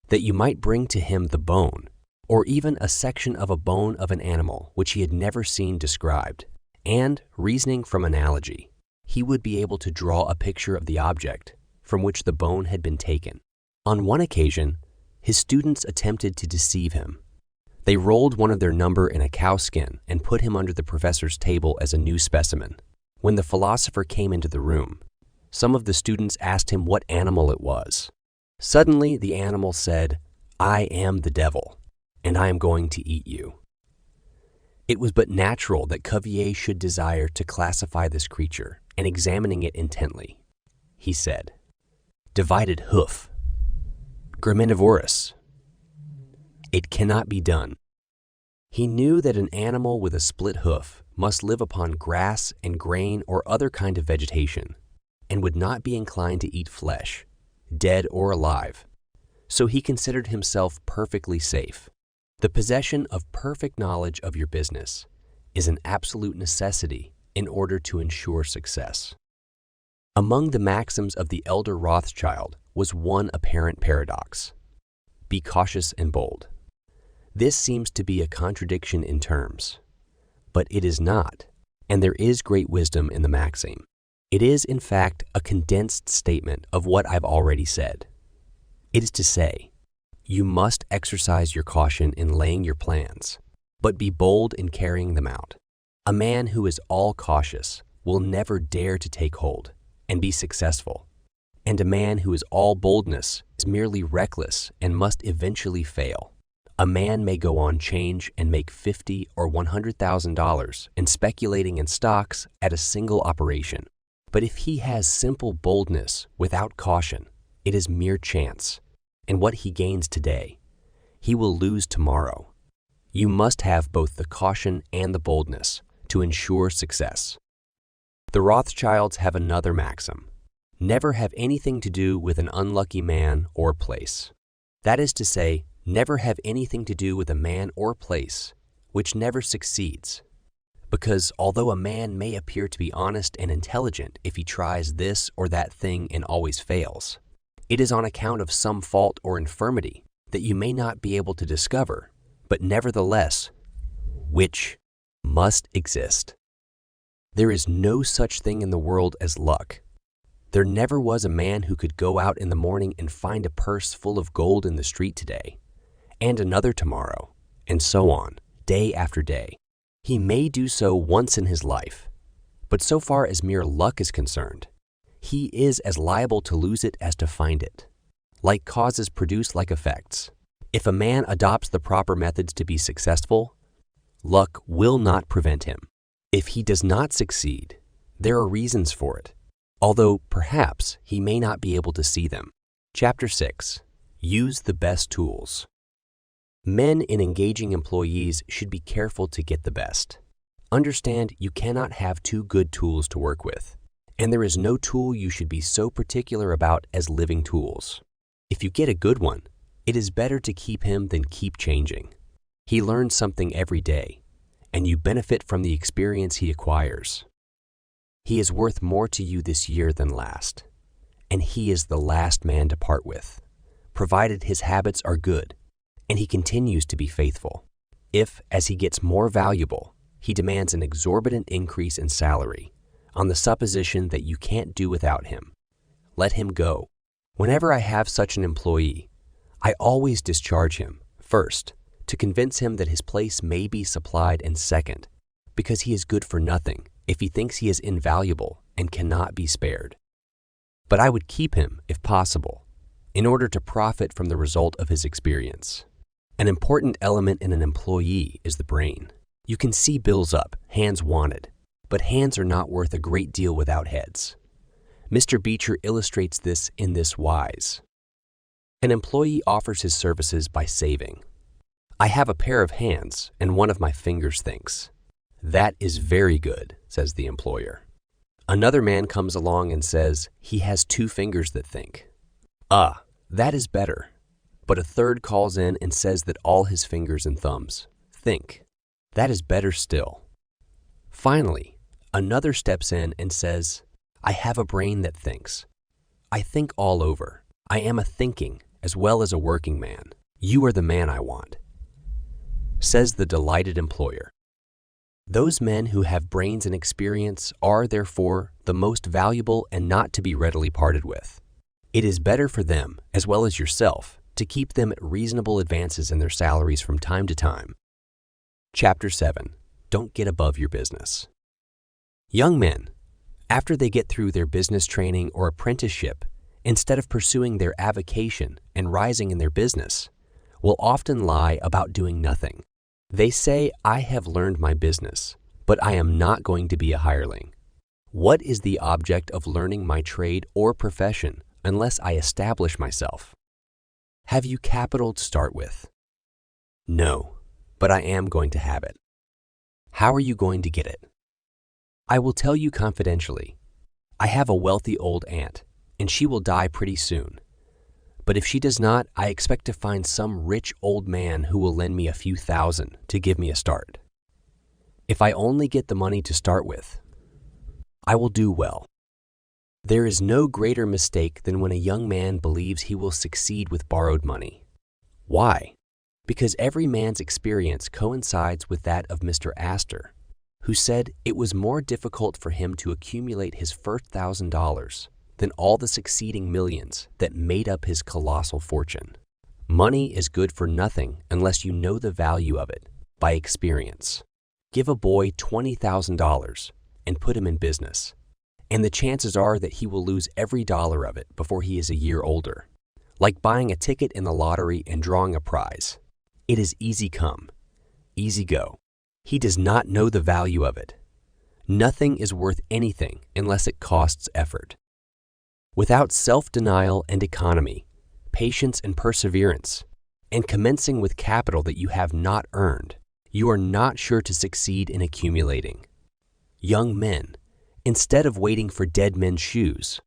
that you might bring to him the bone, or even a section of a bone of an animal which he had never seen described, and, reasoning from analogy, he would be able to draw a picture of the object from which the bone had been taken. On one occasion, his students attempted to deceive him. They rolled one of their number in a cow skin and put him under the professor's table as a new specimen. When the philosopher came into the room, some of the students asked him what animal it was. Suddenly, the animal said, "I am the devil, and I am going to eat you." It was but natural that Cuvier should desire to classify this creature, and examining it intently, he said, "Divided hoof, graminivorous. It cannot be done." He knew that an animal with a split hoof must live upon grass and grain or other kind of vegetation, and would not be inclined to eat flesh, dead or alive. So he considered himself perfectly safe. The possession of perfect knowledge of your business is an absolute necessity in order to ensure success. Among the maxims of the elder Rothschild was one apparent paradox: be cautious and bold. This seems to be a contradiction in terms, but it is not, and there is great wisdom in the maxim. It is, in fact, a condensed statement of what I've already said. It is to say, you must exercise your caution in laying your plans, but be bold in carrying them out. A man who is all cautious will never dare to take hold and be successful, and a man who is all boldness is merely reckless and must eventually fail. A man may go on 'change and make $50,000 or $100,000 in speculating in stocks at a single operation. But if he has simple boldness without caution, it is mere chance, and what he gains today, he will lose tomorrow. You must have both the caution and the boldness to ensure success. The Rothschilds have another maxim: never have anything to do with an unlucky man or place. That is to say, never have anything to do with a man or place which never succeeds. Because although a man may appear to be honest and intelligent if he tries this or that thing and always fails, it is on account of some fault or infirmity that you may not be able to discover, but nevertheless, which must exist. There is no such thing in the world as luck. There never was a man who could go out in the morning and find a purse full of gold in the street today, and another tomorrow, and so on, day after day. He may do so once in his life, but so far as mere luck is concerned, he is as liable to lose it as to find it. Like causes produce like effects. If a man adopts the proper methods to be successful, luck will not prevent him. If he does not succeed, there are reasons for it, although perhaps he may not be able to see them. Chapter 6. Use the best tools. Men in engaging employees should be careful to get the best. Understand you cannot have too good tools to work with, and there is no tool you should be so particular about as living tools. If you get a good one, it is better to keep him than keep changing. He learns something every day, and you benefit from the experience he acquires. He is worth more to you this year than last, and he is the last man to part with, provided his habits are good and he continues to be faithful. If, as he gets more valuable, he demands an exorbitant increase in salary on the supposition that you can't do without him, let him go. Whenever I have such an employee, I always discharge him, first, to convince him that his place may be supplied, and second, because he is good for nothing if he thinks he is invaluable and cannot be spared. But I would keep him, if possible, in order to profit from the result of his experience. An important element in an employee is the brain. You can see bills up, hands wanted, but hands are not worth a great deal without heads. Mr. Beecher illustrates this in this wise. An employee offers his services by saving. I have a pair of hands, and one of my fingers thinks. That is very good, says the employer. Another man comes along and says he has 2 fingers that think. Ah, that is better. But a third calls in and says that all his fingers and thumbs think. That is better still. Finally, another steps in and says, I have a brain that thinks. I think all over. I am a thinking as well as a working man. You are the man I want, says the delighted employer. Those men who have brains and experience are, therefore, the most valuable and not to be readily parted with. It is better for them, as well as yourself, to keep them at reasonable advances in their salaries from time to time. Chapter 7. Don't get above your business. Young men, after they get through their business training or apprenticeship, instead of pursuing their avocation and rising in their business, will often lie about doing nothing. They say, I have learned my business, but I am not going to be a hireling. What is the object of learning my trade or profession unless I establish myself? Have you capital to start with? No, but I am going to have it. How are you going to get it? I will tell you confidentially. I have a wealthy old aunt, and she will die pretty soon. But if she does not, I expect to find some rich old man who will lend me a few thousand to give me a start. If I only get the money to start with, I will do well. There is no greater mistake than when a young man believes he will succeed with borrowed money. Why? Because every man's experience coincides with that of Mr. Astor, who said it was more difficult for him to accumulate his first $1,000 than all the succeeding millions that made up his colossal fortune. Money is good for nothing unless you know the value of it by experience. Give a boy $20,000 and put him in business, and the chances are that he will lose every dollar of it before he is a year older. Like buying a ticket in the lottery and drawing a prize. It is easy come, easy go. He does not know the value of it. Nothing is worth anything unless it costs effort. Without self-denial and economy, patience and perseverance, and commencing with capital that you have not earned, you are not sure to succeed in accumulating. Young men, instead of waiting for dead men's shoes,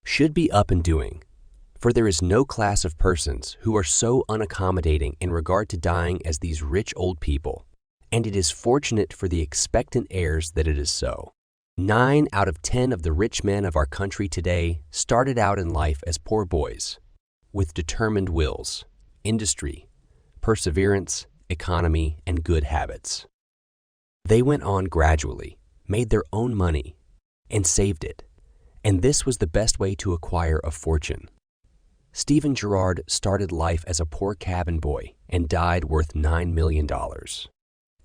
should be up and doing, for there is no class of persons who are so unaccommodating in regard to dying as these rich old people, and it is fortunate for the expectant heirs that it is so. 9 out of 10 of the rich men of our country today started out in life as poor boys, with determined wills, industry, perseverance, economy, and good habits. They went on gradually, made their own money, and saved it, and this was the best way to acquire a fortune. Stephen Girard started life as a poor cabin boy and died worth $9 million.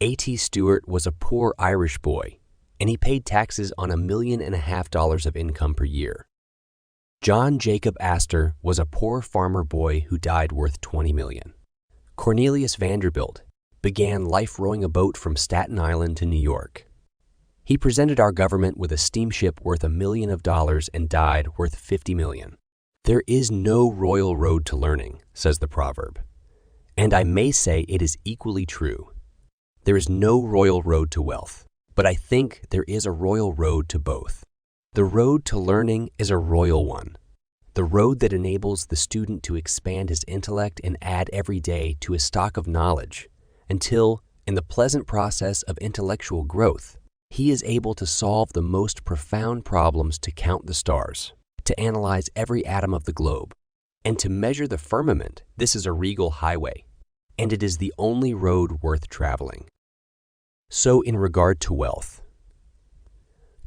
A.T. Stewart was a poor Irish boy, and he paid taxes on $1.5 million of income per year. John Jacob Astor was a poor farmer boy who died worth $20 million. Cornelius Vanderbilt began life rowing a boat from Staten Island to New York. He presented our government with a steamship worth $1 million and died worth $50 million. There is no royal road to learning, says the proverb, and I may say it is equally true. There is no royal road to wealth, but I think there is a royal road to both. The road to learning is a royal one, the road that enables the student to expand his intellect and add every day to his stock of knowledge until, in the pleasant process of intellectual growth, he is able to solve the most profound problems, to count the stars, to analyze every atom of the globe, and to measure the firmament. This is a regal highway, and it is the only road worth traveling. So in regard to wealth,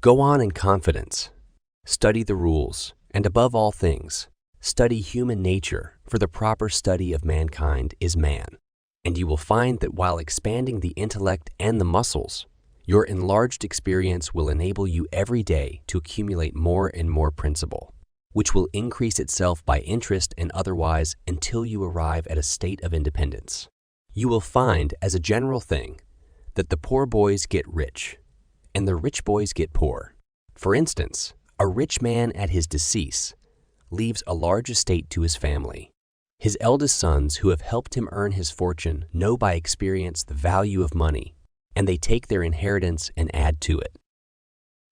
go on in confidence, study the rules, And above all things, study human nature, for the proper study of mankind is man. And you will find that while expanding the intellect and the muscles, your enlarged experience will enable you every day to accumulate more and more principle, which will increase itself by interest and otherwise until you arrive at a state of independence. You will find, as a general thing, that the poor boys get rich, and the rich boys get poor. For instance, a rich man at his decease leaves a large estate to his family. His eldest sons who have helped him earn his fortune know by experience the value of money, and they take their inheritance and add to it.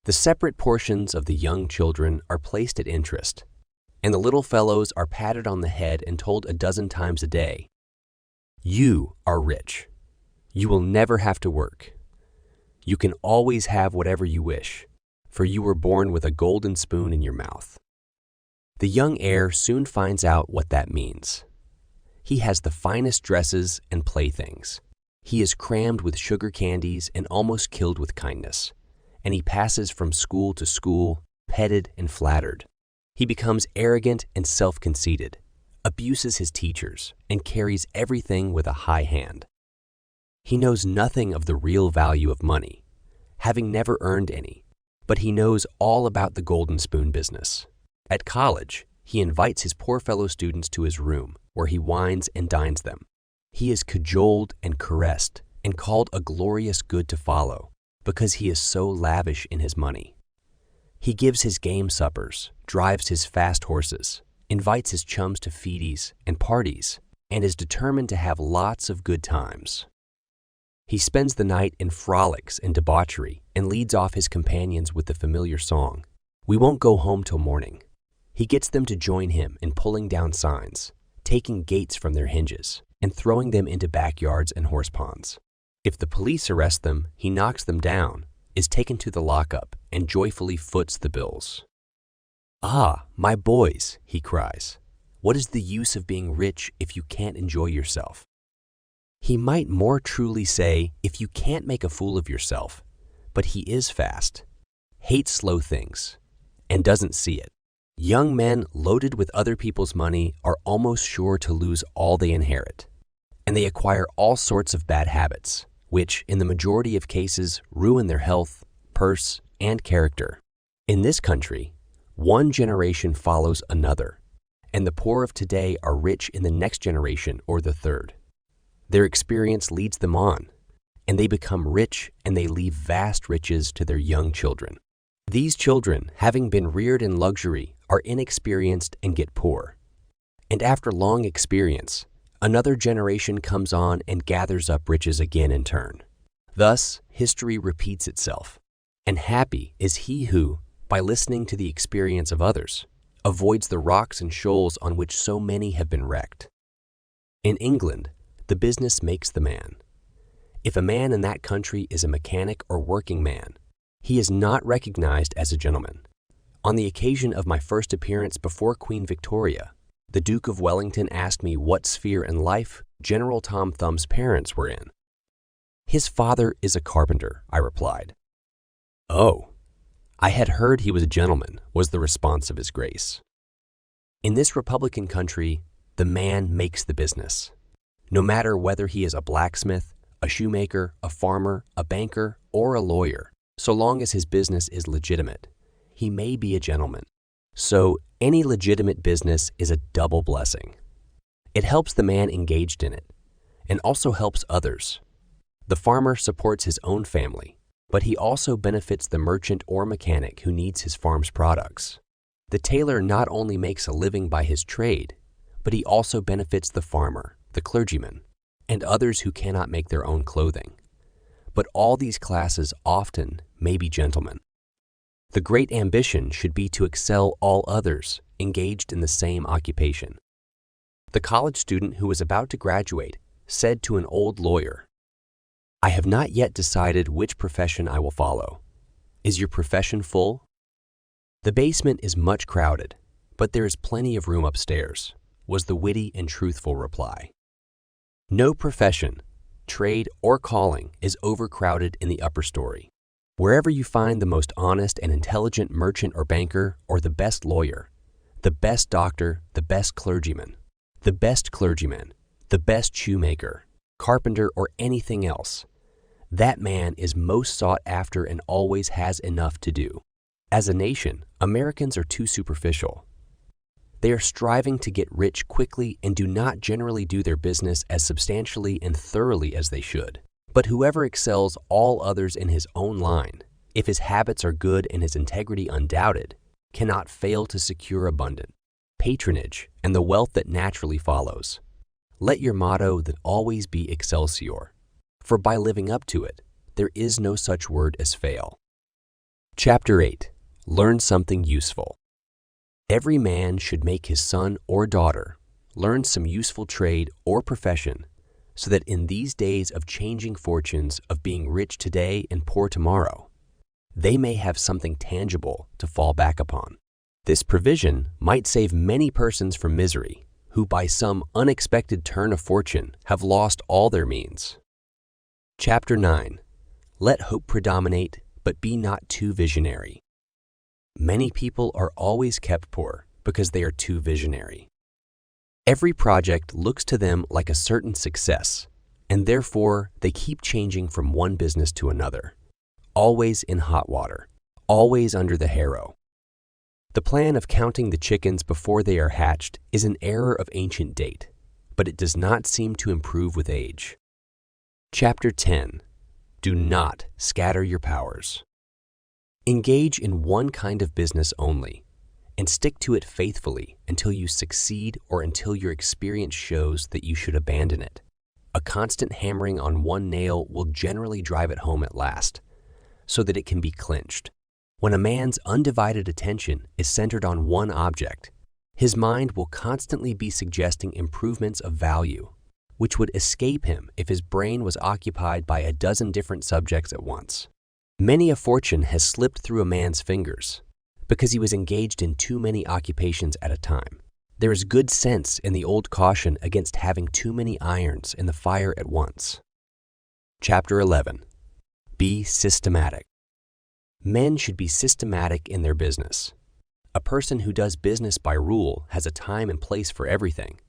The separate portions of the young children are placed at interest, and the little fellows are patted on the head and told a dozen times a day, "You are rich. You will never have to work. You can always have whatever you wish, for you were born with a golden spoon in your mouth." The young heir soon finds out what that means. He has the finest dresses and playthings. He is crammed with sugar candies and almost killed with kindness, and he passes from school to school, petted and flattered. He becomes arrogant and self-conceited, abuses his teachers, and carries everything with a high hand. He knows nothing of the real value of money, having never earned any, but he knows all about the golden spoon business. At college, he invites his poor fellow students to his room, where he wines and dines them. He is cajoled and caressed and called a glorious good to follow because he is so lavish in his money. He gives his game suppers, drives his fast horses, invites his chums to feedies and parties, and is determined to have lots of good times. He spends the night in frolics and debauchery and leads off his companions with the familiar song, "We won't go home till morning." He gets them to join him in pulling down signs, taking gates from their hinges, and throwing them into backyards and horse ponds. If the police arrest them, he knocks them down, is taken to the lockup, and joyfully foots the bills. "Ah, my boys," he cries, "what is the use of being rich if you can't enjoy yourself?" He might more truly say, if you can't make a fool of yourself, but he is fast, hates slow things, and doesn't see it. Young men loaded with other people's money are almost sure to lose all they inherit, and they acquire all sorts of bad habits, which, in the majority of cases, ruin their health, purse, and character. In this country, one generation follows another, and the poor of today are rich in the next generation or the third. Their experience leads them on, and they become rich and they leave vast riches to their young children. These children, having been reared in luxury, are inexperienced and get poor. And after long experience, another generation comes on and gathers up riches again in turn. Thus, history repeats itself, and happy is he who, by listening to the experience of others, avoids the rocks and shoals on which so many have been wrecked. In England, the business makes the man. If a man in that country is a mechanic or working man, he is not recognized as a gentleman. On the occasion of my first appearance before Queen Victoria, the Duke of Wellington asked me what sphere in life General Tom Thumb's parents were in. "His father is a carpenter," I replied. "Oh, I had heard he was a gentleman," was the response of His Grace. In this Republican country, the man makes the business. No matter whether he is a blacksmith, a shoemaker, a farmer, a banker, or a lawyer, so long as his business is legitimate, he may be a gentleman. So, any legitimate business is a double blessing. It helps the man engaged in it, and also helps others. The farmer supports his own family, but he also benefits the merchant or mechanic who needs his farm's products. The tailor not only makes a living by his trade, but he also benefits the farmer, the clergyman, and others who cannot make their own clothing. But all these classes often may be gentlemen. The great ambition should be to excel all others engaged in the same occupation. The college student who was about to graduate said to an old lawyer, "I have not yet decided which profession I will follow. Is your profession full?" "The basement is much crowded, but there is plenty of room upstairs," was the witty and truthful reply. No profession, trade, or calling is overcrowded in the upper story. Wherever you find the most honest and intelligent merchant or banker or the best lawyer, the best doctor, the best clergyman, the best shoemaker, carpenter, or anything else. That man is most sought after and always has enough to do. As a nation, Americans are too superficial. They are striving to get rich quickly and do not generally do their business as substantially and thoroughly as they should. But whoever excels all others in his own line, if his habits are good and his integrity undoubted, cannot fail to secure abundant patronage and the wealth that naturally follows. Let your motto then always be Excelsior, for by living up to it, there is no such word as fail. Chapter 8. Learn something useful. Every man should make his son or daughter learn some useful trade or profession, so that in these days of changing fortunes, of being rich today and poor tomorrow, they may have something tangible to fall back upon. This provision might save many persons from misery, who by some unexpected turn of fortune have lost all their means. Chapter 9. Let hope predominate, but be not too visionary. Many people are always kept poor because they are too visionary. Every project looks to them like a certain success, and therefore they keep changing from one business to another, always in hot water, always under the harrow. The plan of counting the chickens before they are hatched is an error of ancient date, but it does not seem to improve with age. Chapter 10. Do not scatter your powers. Engage in one kind of business only, and stick to it faithfully until you succeed or until your experience shows that you should abandon it. A constant hammering on one nail will generally drive it home at last, so that it can be clinched. When a man's undivided attention is centered on one object, his mind will constantly be suggesting improvements of value, which would escape him if his brain was occupied by a dozen different subjects at once. Many a fortune has slipped through a man's fingers because he was engaged in too many occupations at a time. There is good sense in the old caution against having too many irons in the fire at once. Chapter 11. Be systematic. Men should be systematic in their business. A person who does business by rule has a time and place for everything,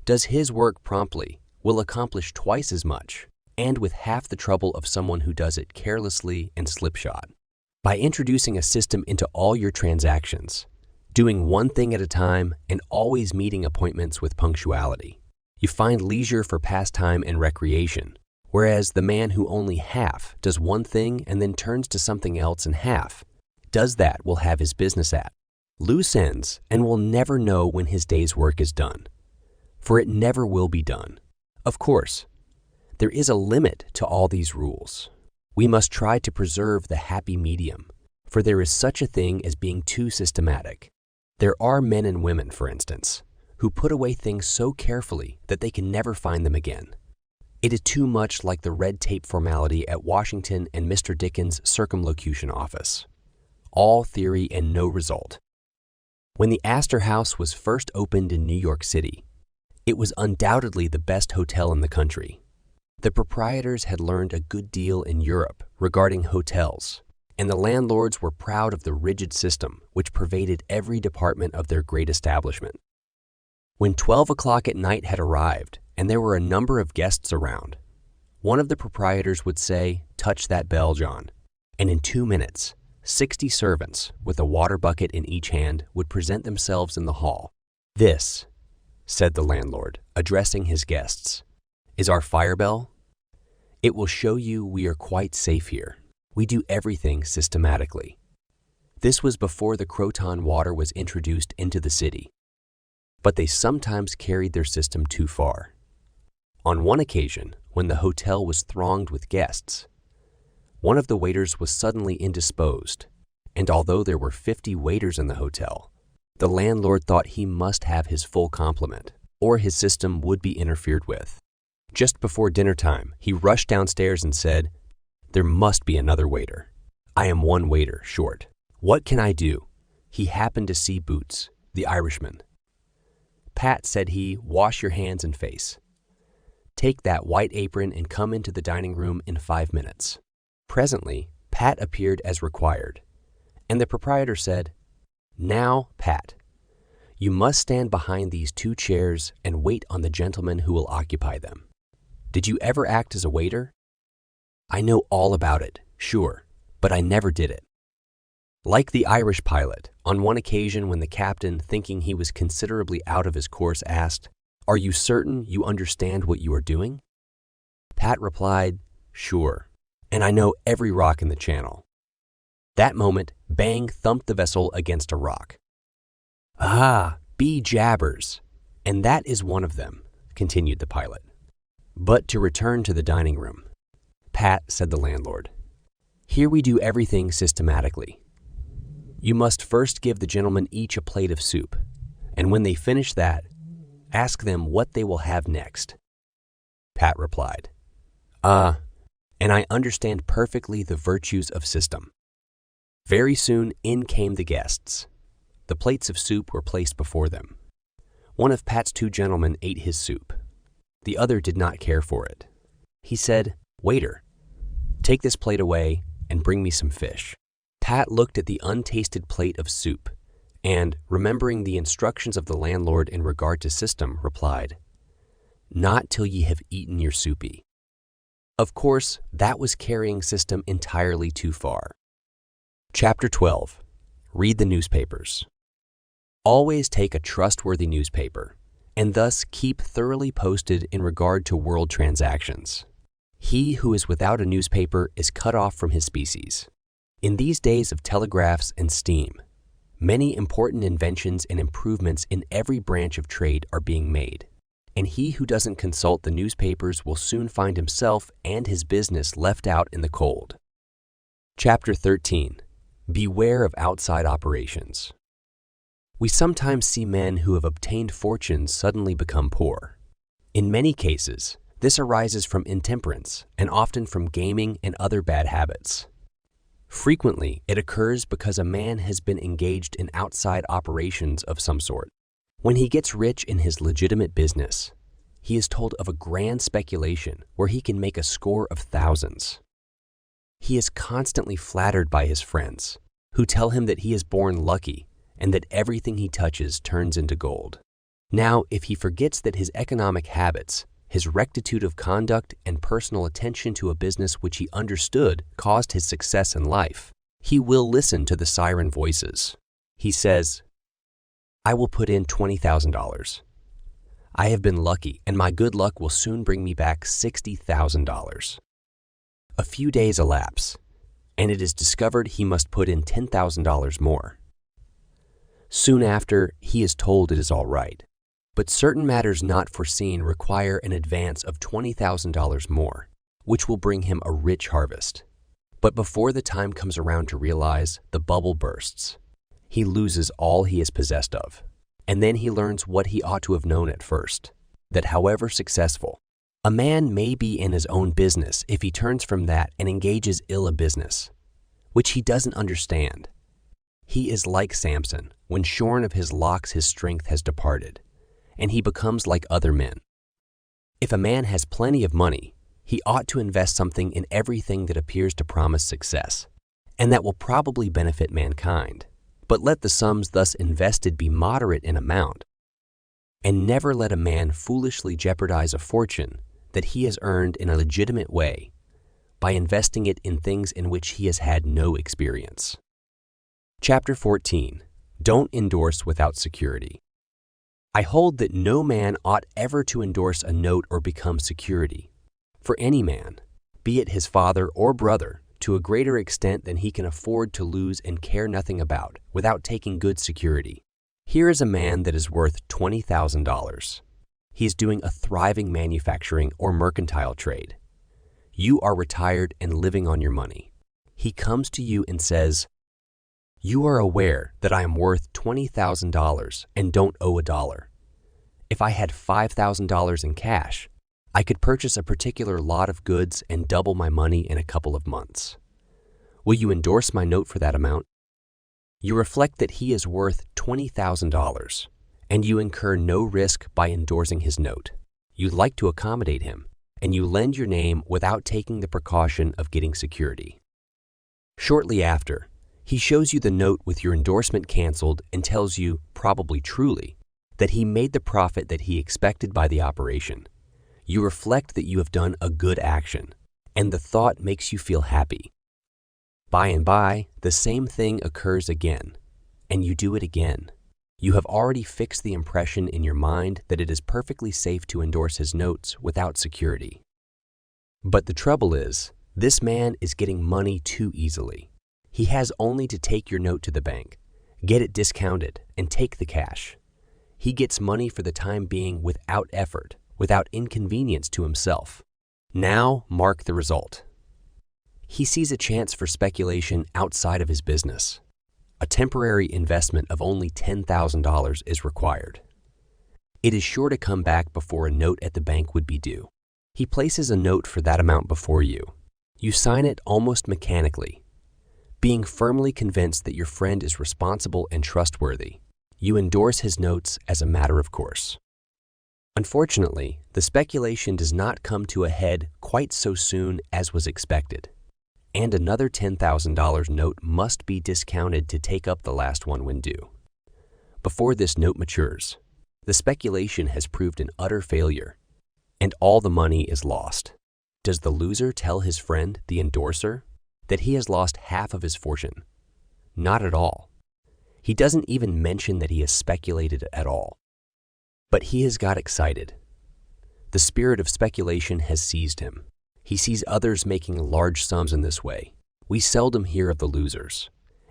does his work promptly, will accomplish twice as much, and with half the trouble of someone who does it carelessly and slipshod. By introducing a system into all your transactions, doing one thing at a time and always meeting appointments with punctuality, you find leisure for pastime and recreation, whereas the man who only half does one thing and then turns to something else and half does that will have his business at loose ends and will never know when his day's work is done, for it never will be done. Of course, there is a limit to all these rules. We must try to preserve the happy medium, for there is such a thing as being too systematic. There are men and women, for instance, who put away things so carefully that they can never find them again. It is too much like the red tape formality at Washington and Mr. Dickens' circumlocution office. All theory and no result. When the Astor House was first opened in New York City, it was undoubtedly the best hotel in the country. The proprietors had learned a good deal in Europe regarding hotels, and the landlords were proud of the rigid system which pervaded every department of their great establishment. When 12 o'clock at night had arrived and there were a number of guests around, one of the proprietors would say, "Touch that bell, John," and in 2 minutes, 60 servants with a water bucket in each hand would present themselves in the hall. "This," said the landlord, addressing his guests, "is our fire bell. It will show you we are quite safe here. We do everything systematically." This was before the Croton water was introduced into the city. But they sometimes carried their system too far. On one occasion, when the hotel was thronged with guests, one of the waiters was suddenly indisposed, and although there were 50 waiters in the hotel, the landlord thought he must have his full complement, or his system would be interfered with. Just before dinner time, he rushed downstairs and said, "There must be another waiter. I am one waiter short. What can I do?" He happened to see Boots, the Irishman. "Pat," said he, "wash your hands and face. Take that white apron and come into the dining room in 5 minutes." Presently, Pat appeared as required, and the proprietor said, "Now, Pat, You must stand behind these 2 chairs and wait on the gentleman who will occupy them. Did you ever act as a waiter? I know all about it, sure, but I never did it. Like the Irish pilot, on one occasion when the captain, thinking he was considerably out of his course, asked, "Are you certain you understand what you are doing?" Pat replied, "Sure, and I know every rock in the channel." That moment, Bang thumped the vessel against a rock. "Ah, be jabbers, and that is one of them," continued the pilot. "But to return to the dining room." "Pat," said the landlord, "here we do everything systematically. You must first give the gentlemen each a plate of soup, and when they finish that, ask them what they will have next." Pat replied, and I understand perfectly the virtues of system." Very soon in came the guests. The plates of soup were placed before them. One of Pat's 2 gentlemen ate his soup. The other did not care for it. He said, "Waiter, take this plate away and bring me some fish." Pat looked at the untasted plate of soup and, remembering the instructions of the landlord in regard to system, replied, "Not till ye have eaten your soupy." Of course, that was carrying system entirely too far. Chapter 12. Read the newspapers. Always take a trustworthy newspaper, and thus keep thoroughly posted in regard to world transactions. He who is without a newspaper is cut off from his species. In these days of telegraphs and steam, many important inventions and improvements in every branch of trade are being made, and he who doesn't consult the newspapers will soon find himself and his business left out in the cold. Chapter 13. Beware of outside operations. We sometimes see men who have obtained fortunes suddenly become poor. In many cases, this arises from intemperance and often from gaming and other bad habits. Frequently, it occurs because a man has been engaged in outside operations of some sort. When he gets rich in his legitimate business, he is told of a grand speculation where he can make a score of thousands. He is constantly flattered by his friends, who tell him that he is born lucky and that everything he touches turns into gold. Now, if he forgets that his economic habits, his rectitude of conduct, and personal attention to a business which he understood caused his success in life, he will listen to the siren voices. He says, "I will put in $20,000. I have been lucky, and my good luck will soon bring me back $60,000. A few days elapse, and it is discovered he must put in $10,000 more. Soon after, he is told it is all right, but certain matters not foreseen require an advance of $20,000 more, which will bring him a rich harvest. But before the time comes around to realize, the bubble bursts. He loses all he is possessed of, and then he learns what he ought to have known at first, that however successful, a man may be in his own business if he turns from that and engages ill a business, which he doesn't understand. He is like Samson, when shorn of his locks his strength has departed, and he becomes like other men. If a man has plenty of money, he ought to invest something in everything that appears to promise success, and that will probably benefit mankind. But let the sums thus invested be moderate in amount, and never let a man foolishly jeopardize a fortune that he has earned in a legitimate way by investing it in things in which he has had no experience. Chapter 14. Don't endorse without security. I hold that no man ought ever to endorse a note or become security for any man, be it his father or brother, to a greater extent than he can afford to lose and care nothing about without taking good security. Here is a man that is worth $20,000. He is doing a thriving manufacturing or mercantile trade. You are retired and living on your money. He comes to you and says, "You are aware that I am worth $20,000 and don't owe a dollar. If I had $5,000 in cash, I could purchase a particular lot of goods and double my money in a couple of months. Will you endorse my note for that amount?" You reflect that he is worth $20,000, and you incur no risk by endorsing his note. You like to accommodate him, and you lend your name without taking the precaution of getting security. Shortly after, He shows you the note with your endorsement canceled and tells you, probably truly, that he made the profit that he expected by the operation. You reflect that you have done a good action, and the thought makes you feel happy. By and by, the same thing occurs again, and you do it again. You have already fixed the impression in your mind that it is perfectly safe to endorse his notes without security. But the trouble is, this man is getting money too easily. He has only to take your note to the bank, get it discounted, and take the cash. He gets money for the time being without effort, without inconvenience to himself. Now, mark the result. He sees a chance for speculation outside of his business. A temporary investment of only $10,000 is required. It is sure to come back before a note at the bank would be due. He places a note for that amount before you. You sign it almost mechanically. Being firmly convinced that your friend is responsible and trustworthy, you endorse his notes as a matter of course. Unfortunately, the speculation does not come to a head quite so soon as was expected, and another $10,000 note must be discounted to take up the last one when due. Before this note matures, the speculation has proved an utter failure, and all the money is lost. Does the loser tell his friend, the endorser, that he has lost half of his fortune? Not at all. He doesn't even mention that he has speculated at all. But he has got excited. The spirit of speculation has seized him. He sees others making large sums in this way. We seldom hear of the losers.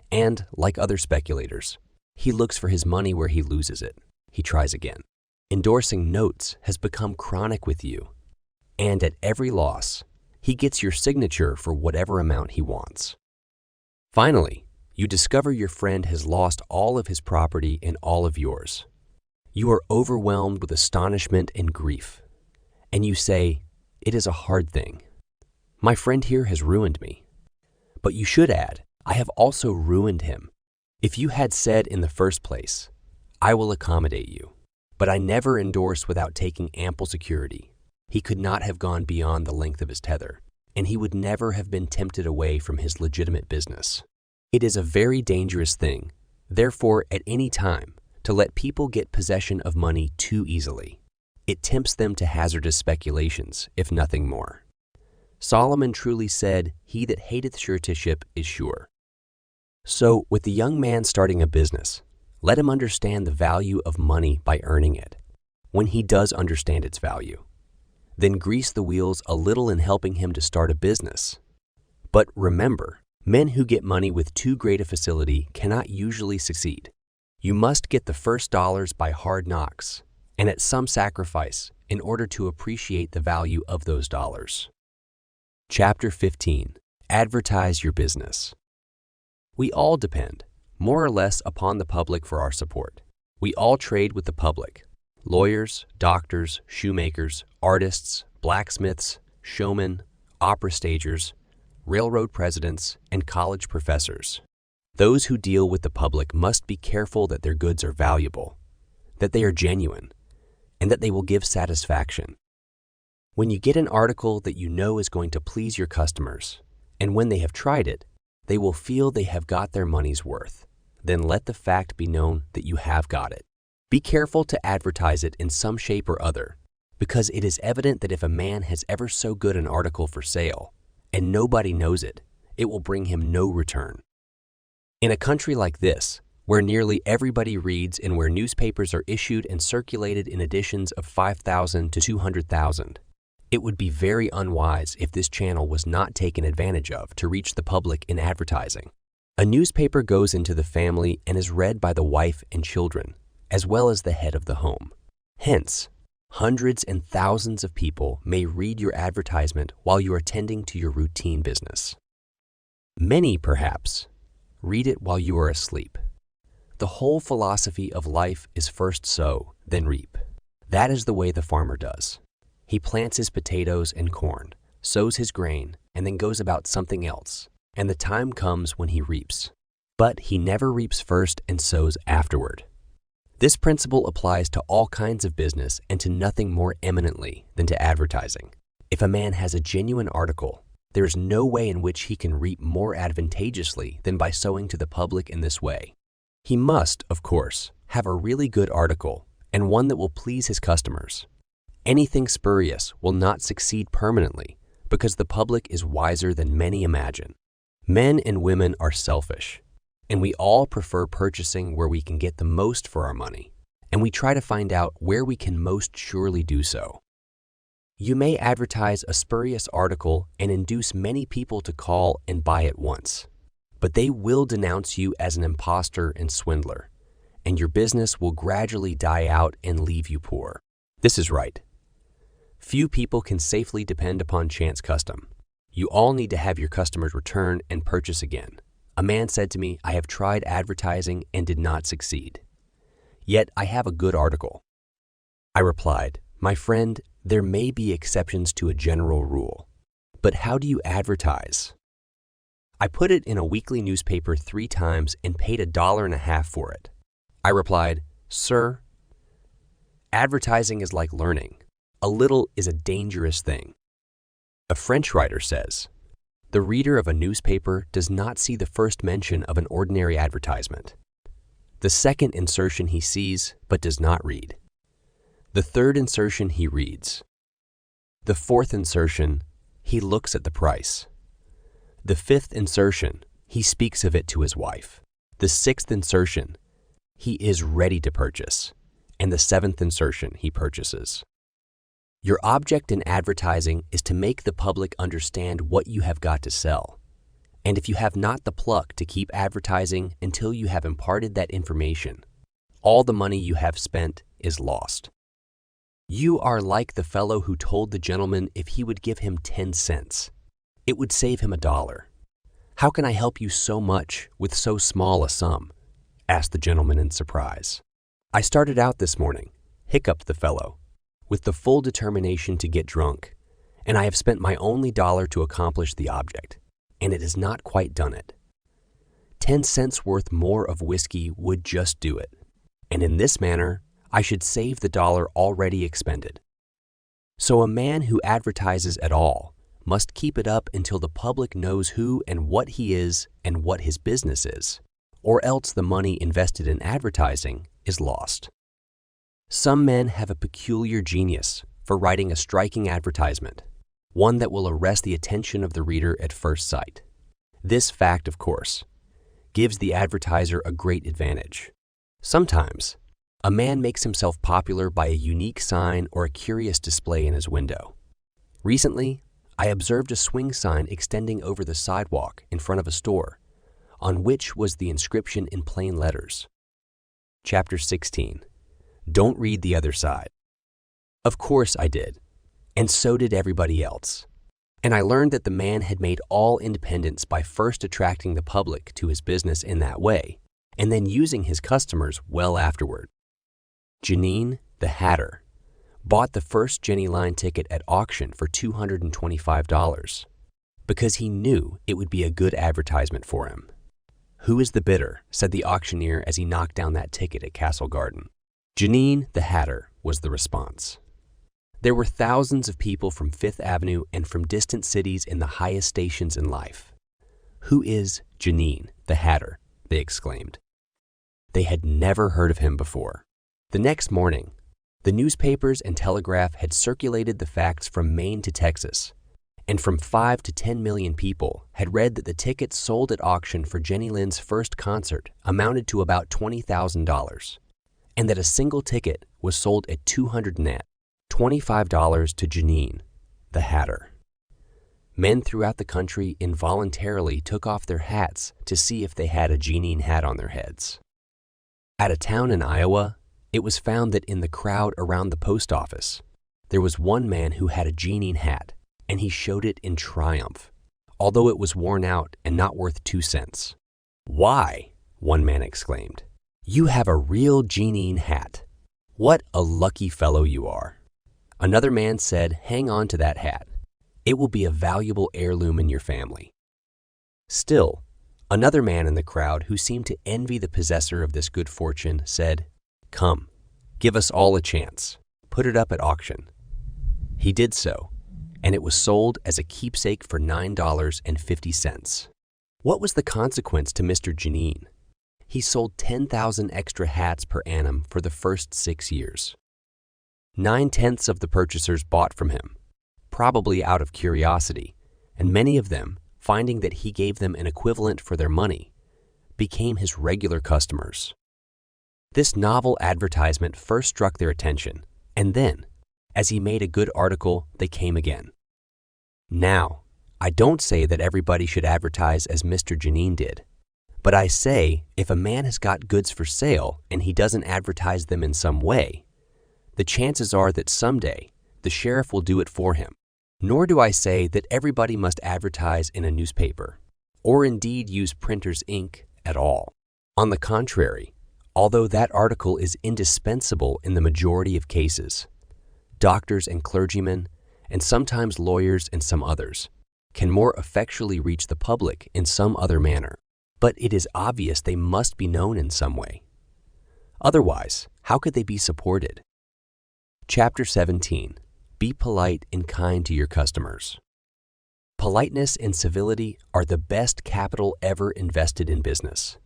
And, like other speculators, he looks for his money where he loses it. He tries again. Endorsing notes has become chronic with you. And at every loss, he gets your signature for whatever amount he wants. Finally, you discover your friend has lost all of his property and all of yours. You are overwhelmed with astonishment and grief, and you say, "It is a hard thing. My friend here has ruined me." But you should add, "I have also ruined him." If you had said in the first place, "I will accommodate you, but I never endorse without taking ample security," he could not have gone beyond the length of his tether, and he would never have been tempted away from his legitimate business. It is a very dangerous thing, therefore, at any time, to let people get possession of money too easily. It tempts them to hazardous speculations, if nothing more. Solomon truly said, "He that hateth suretyship is sure." So, with the young man starting a business, let him understand the value of money by earning it. When he does understand its value, then grease the wheels a little in helping him to start a business. But remember, men who get money with too great a facility cannot usually succeed. You must get the first dollars by hard knocks and at some sacrifice in order to appreciate the value of those dollars. Chapter 15. Advertise your business. We all depend, more or less, upon the public for our support. We all trade with the public. Lawyers, doctors, shoemakers, artists, blacksmiths, showmen, opera stagers, railroad presidents, and college professors. Those who deal with the public must be careful that their goods are valuable, that they are genuine, and that they will give satisfaction. When you get an article that you know is going to please your customers, and when they have tried it, they will feel they have got their money's worth, then let the fact be known that you have got it. Be careful to advertise it in some shape or other, because it is evident that if a man has ever so good an article for sale, and nobody knows it, it will bring him no return. In a country like this, where nearly everybody reads and where newspapers are issued and circulated in editions of 5,000 to 200,000, it would be very unwise if this channel was not taken advantage of to reach the public in advertising. A newspaper goes into the family and is read by the wife and children, as well as the head of the home. Hence, hundreds and thousands of people may read your advertisement while you are tending to your routine business. Many, perhaps, read it while you are asleep. The whole philosophy of life is first sow, then reap. That is the way the farmer does. He plants his potatoes and corn, sows his grain, and then goes about something else, and the time comes when he reaps. But he never reaps first and sows afterward. This principle applies to all kinds of business and to nothing more eminently than to advertising. If a man has a genuine article, There is no way in which he can reap more advantageously than by sowing to the public in this way. He must, of course, have a really good article and one that will please his customers. Anything spurious will not succeed permanently because the public is wiser than many imagine. Men and women are selfish, and we all prefer purchasing where we can get the most for our money, and we try to find out where we can most surely do so. You may advertise a spurious article and induce many people to call and buy at once, but they will denounce you as an imposter and swindler, and your business will gradually die out and leave you poor. This is right. Few people can safely depend upon chance custom. You all need to have your customers return and purchase again. A man said to me, "I have tried advertising and did not succeed. Yet I have a good article." I replied, "My friend, there may be exceptions to a general rule, but how do you advertise?" I put it in a weekly newspaper 3 times and paid $1.50 for it. I replied, "Sir, advertising is like learning. A little is a dangerous thing." A French writer says, "The reader of a newspaper does not see the first mention of an ordinary advertisement. The second insertion he sees, but does not read. The third insertion he reads. The fourth insertion, he looks at the price. The fifth insertion, he speaks of it to his wife. The sixth insertion, he is ready to purchase. And the seventh insertion, he purchases." Your object in advertising is to make the public understand what you have got to sell. And if you have not the pluck to keep advertising until you have imparted that information, all the money you have spent is lost. You are like the fellow who told the gentleman if he would give him 10 cents, it would save him $1. "How can I help you so much with so small a sum?" asked the gentleman in surprise. "I started out this morning," hiccuped the fellow, "with the full determination to get drunk, and I have spent my only $1 to accomplish the object, and it has not quite done it. 10 cents worth more of whiskey would just do it, and in this manner I should save the $1 already expended." So a man who advertises at all must keep it up until the public knows who and what he is and what his business is, or else the money invested in advertising is lost. Some men have a peculiar genius for writing a striking advertisement, one that will arrest the attention of the reader at first sight. This fact, of course, gives the advertiser a great advantage. Sometimes, a man makes himself popular by a unique sign or a curious display in his window. Recently, I observed a swing sign extending over the sidewalk in front of a store, on which was the inscription in plain letters. Chapter 16. Don't read the other side. Of course I did, and so did everybody else. And I learned that the man had made all independence by first attracting the public to his business in that way, and then using his customers well afterward. Janine, the hatter, bought the first Jenny Line ticket at auction for $225 because he knew it would be a good advertisement for him. "Who is the bidder?" said the auctioneer as he knocked down that ticket at Castle Garden. "Janine, the hatter," was the response. There were thousands of people from Fifth Avenue and from distant cities in the highest stations in life. "Who is Janine, the hatter?" they exclaimed. They had never heard of him before. The next morning, the newspapers and telegraph had circulated the facts from Maine to Texas, and from 5 to 10 million people had read that the tickets sold at auction for Jenny Lind's first concert amounted to about $20,000, and that a single ticket was sold at $200 net, $25 to Janine, the hatter. Men throughout the country involuntarily took off their hats to see if they had a Janine hat on their heads. At a town in Iowa, it was found that in the crowd around the post office, there was one man who had a Janine hat, and he showed it in triumph, although it was worn out and not worth 2 cents. "Why," one man exclaimed, "you have a real Janine hat. What a lucky fellow you are." Another man said, "Hang on to that hat. It will be a valuable heirloom in your family." Still, another man in the crowd who seemed to envy the possessor of this good fortune said, "Come, give us all a chance. Put it up at auction." He did so, and it was sold as a keepsake for $9.50. What was the consequence to Mr. Janine? He sold 10,000 extra hats per annum for the first 6 years. 9/10 of the purchasers bought from him, probably out of curiosity, and many of them, finding that he gave them an equivalent for their money, became his regular customers. This novel advertisement first struck their attention, and then, as he made a good article, they came again. Now, I don't say that everybody should advertise as Mr. Janine did, but I say if a man has got goods for sale and he doesn't advertise them in some way, the chances are that someday the sheriff will do it for him. Nor do I say that everybody must advertise in a newspaper, or indeed use printer's ink at all. On the contrary, although that article is indispensable in the majority of cases, doctors and clergymen, and sometimes lawyers and some others, can more effectually reach the public in some other manner. But it is obvious they must be known in some way. Otherwise, how could they be supported? Chapter 17. Be polite and kind to your customers. Politeness and civility are the best capital ever invested in business.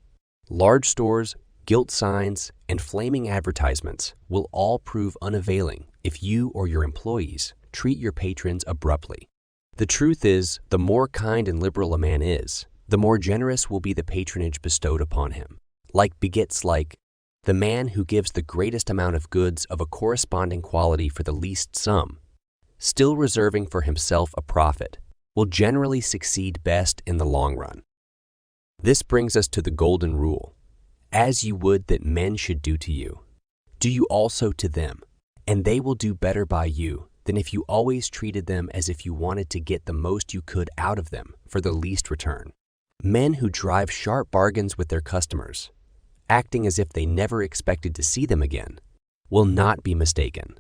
Large stores, gilt signs, and flaming advertisements will all prove unavailing if you or your employees treat your patrons abruptly. The truth is, the more kind and liberal a man is, the more generous will be the patronage bestowed upon him. Like the man who gives the greatest amount of goods of a corresponding quality for the least sum, still reserving for himself a profit, will generally succeed best in the long run. This brings us to the golden rule. As you would that men should do to you, do you also to them, and they will do better by you than if you always treated them as if you wanted to get the most you could out of them for the least return. Men who drive sharp bargains with their customers, acting as if they never expected to see them again, will not be mistaken.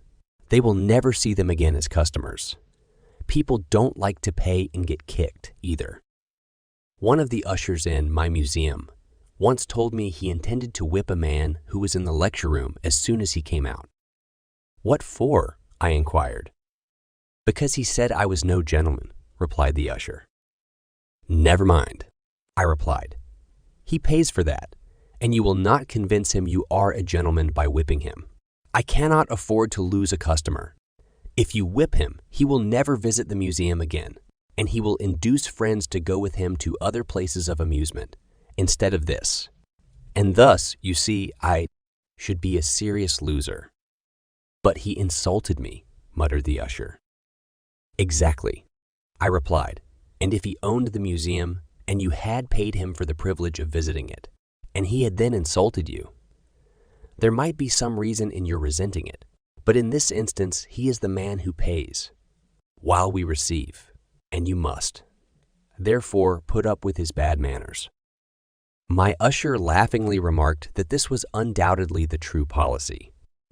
They will never see them again as customers. People don't like to pay and get kicked either. One of the ushers in my museum once told me he intended to whip a man who was in the lecture room as soon as he came out. "What for?" I inquired. "Because he said I was no gentleman," replied the usher. "Never mind," I replied. "He pays for that, and you will not convince him you are a gentleman by whipping him. I cannot afford to lose a customer. If you whip him, he will never visit the museum again, and he will induce friends to go with him to other places of amusement instead of this. And thus, you see, I should be a serious loser." "But he insulted me," muttered the usher. "Exactly," I replied. "And if he owned the museum, and you had paid him for the privilege of visiting it, and he had then insulted you, there might be some reason in your resenting it, but in this instance he is the man who pays, while we receive, and you must, therefore, put up with his bad manners." My usher laughingly remarked that this was undoubtedly the true policy,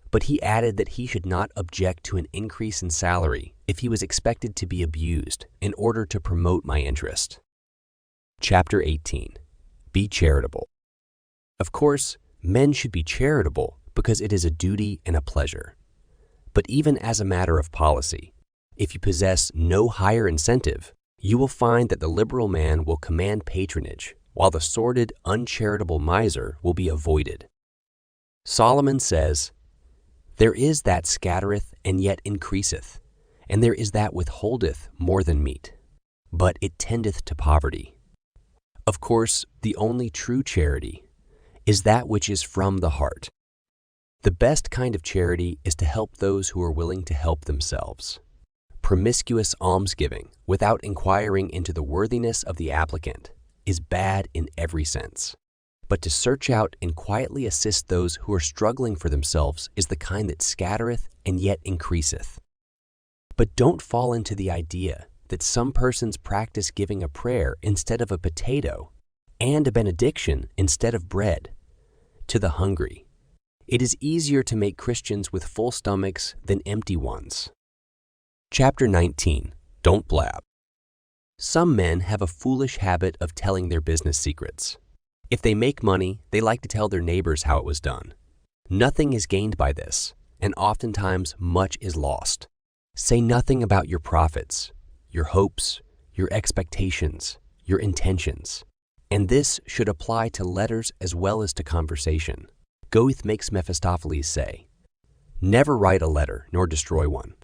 but he added that he should not object to an increase in salary if he was expected to be abused in order to promote my interest. Chapter 18. Be charitable. Of course, men should be charitable because it is a duty and a pleasure. But even as a matter of policy, if you possess no higher incentive, you will find that the liberal man will command patronage, while the sordid, uncharitable miser will be avoided. Solomon says, "There is that scattereth and yet increaseth, and there is that withholdeth more than meet, but it tendeth to poverty." Of course, the only true charity is that which is from the heart. The best kind of charity is to help those who are willing to help themselves. Promiscuous almsgiving, without inquiring into the worthiness of the applicant, is bad in every sense. But to search out and quietly assist those who are struggling for themselves is the kind that scattereth and yet increaseth. But don't fall into the idea that some persons practice giving a prayer instead of a potato and a benediction instead of bread to the hungry. It is easier to make Christians with full stomachs than empty ones. Chapter 19. Don't blab. Some men have a foolish habit of telling their business secrets. If they make money, they like to tell their neighbors how it was done. Nothing is gained by this, and oftentimes much is lost. Say nothing about your profits, your hopes, your expectations, your intentions. And this should apply to letters as well as to conversation. Goethe makes Mephistopheles say, "Never write a letter nor destroy one."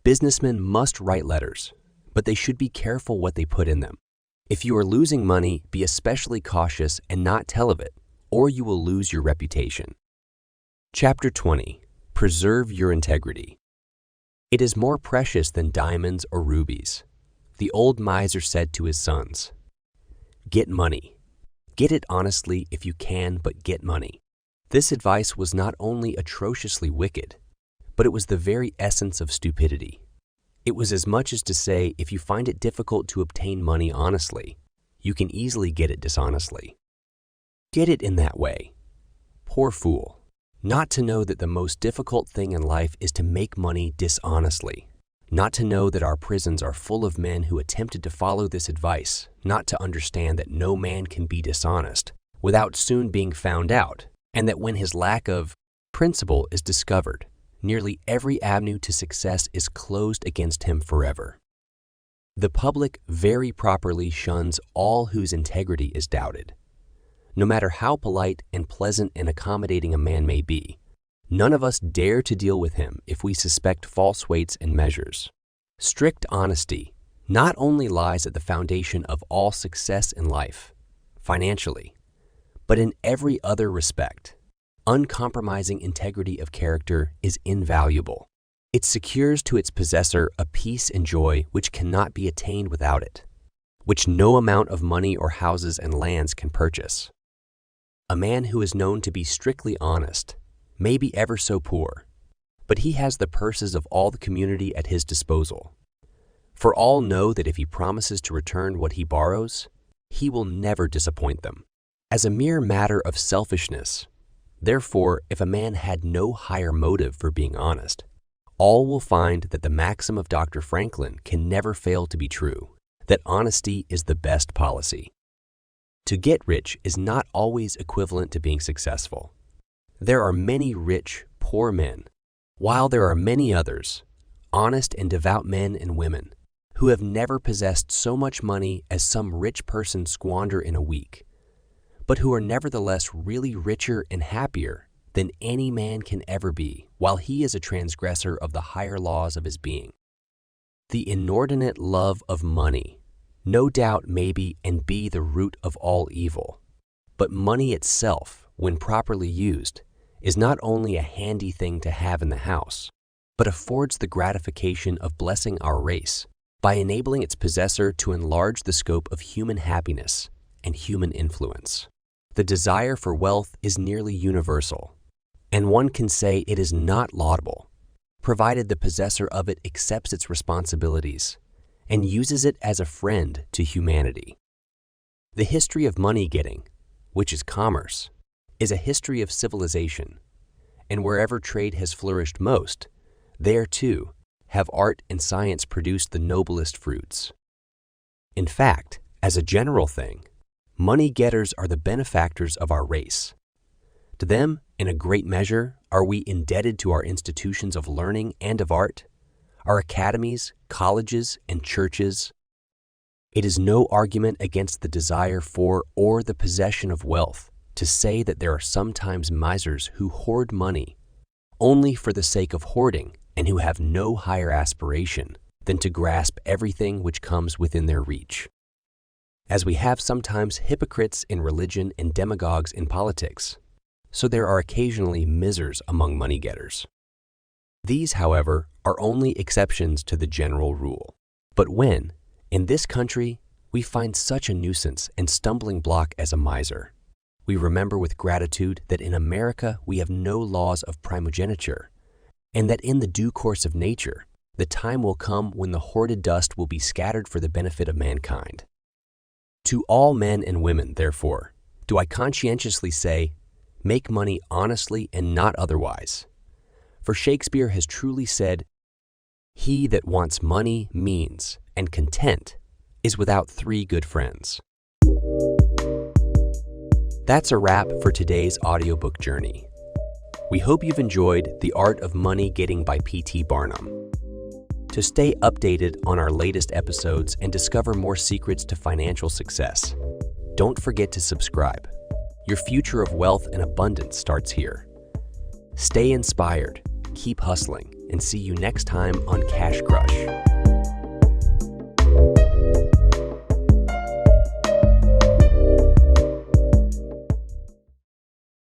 Businessmen must write letters, but they should be careful what they put in them. If you are losing money, be especially cautious and not tell of it, or you will lose your reputation. Chapter 20. Preserve your integrity. It is more precious than diamonds or rubies. The old miser said to his sons, "Get money. Get it honestly if you can, but get money." This advice was not only atrociously wicked, but it was the very essence of stupidity. It was as much as to say, if you find it difficult to obtain money honestly, you can easily get it dishonestly. Get it in that way. Poor fool, not to know that the most difficult thing in life is to make money dishonestly. Not to know that our prisons are full of men who attempted to follow this advice, not to understand that no man can be dishonest without soon being found out, and that when his lack of principle is discovered, nearly every avenue to success is closed against him forever. The public very properly shuns all whose integrity is doubted. No matter how polite and pleasant and accommodating a man may be, none of us dare to deal with him if we suspect false weights and measures. Strict honesty not only lies at the foundation of all success in life, financially, but in every other respect. Uncompromising integrity of character is invaluable. It secures to its possessor a peace and joy which cannot be attained without it, which no amount of money or houses and lands can purchase. A man who is known to be strictly honest may be ever so poor, but he has the purses of all the community at his disposal. For all know that if he promises to return what he borrows, he will never disappoint them. As a mere matter of selfishness, therefore, if a man had no higher motive for being honest, all will find that the maxim of Dr. Franklin can never fail to be true, that honesty is the best policy. To get rich is not always equivalent to being successful. There are many rich, poor men, while there are many others, honest and devout men and women, who have never possessed so much money as some rich person squander in a week, but who are nevertheless really richer and happier than any man can ever be, while he is a transgressor of the higher laws of his being. The inordinate love of money no doubt may be and be the root of all evil, but money itself, when properly used, is not only a handy thing to have in the house, but affords the gratification of blessing our race by enabling its possessor to enlarge the scope of human happiness and human influence. The desire for wealth is nearly universal, and one can say it is not laudable, provided the possessor of it accepts its responsibilities and uses it as a friend to humanity. The history of money-getting, which is commerce, is a history of civilization, and wherever trade has flourished most, there too have art and science produced the noblest fruits. In fact, as a general thing, money-getters are the benefactors of our race. To them, in a great measure, are we indebted to our institutions of learning and of art, our academies, colleges, and churches. It is no argument against the desire for or the possession of wealth to say that there are sometimes misers who hoard money only for the sake of hoarding and who have no higher aspiration than to grasp everything which comes within their reach. As we have sometimes hypocrites in religion and demagogues in politics, so there are occasionally misers among money-getters. These, however, are only exceptions to the general rule. But when, in this country, we find such a nuisance and stumbling block as a miser, we remember with gratitude that in America we have no laws of primogeniture, and that in the due course of nature, the time will come when the hoarded dust will be scattered for the benefit of mankind. To all men and women, therefore, do I conscientiously say, make money honestly and not otherwise. For Shakespeare has truly said, "He that wants money, means, and content is without 3 good friends." That's a wrap for today's audiobook journey. We hope you've enjoyed The Art of Money Getting by P.T. Barnum. To stay updated on our latest episodes and discover more secrets to financial success, don't forget to subscribe. Your future of wealth and abundance starts here. Stay inspired, keep hustling, and see you next time on Cash Crush.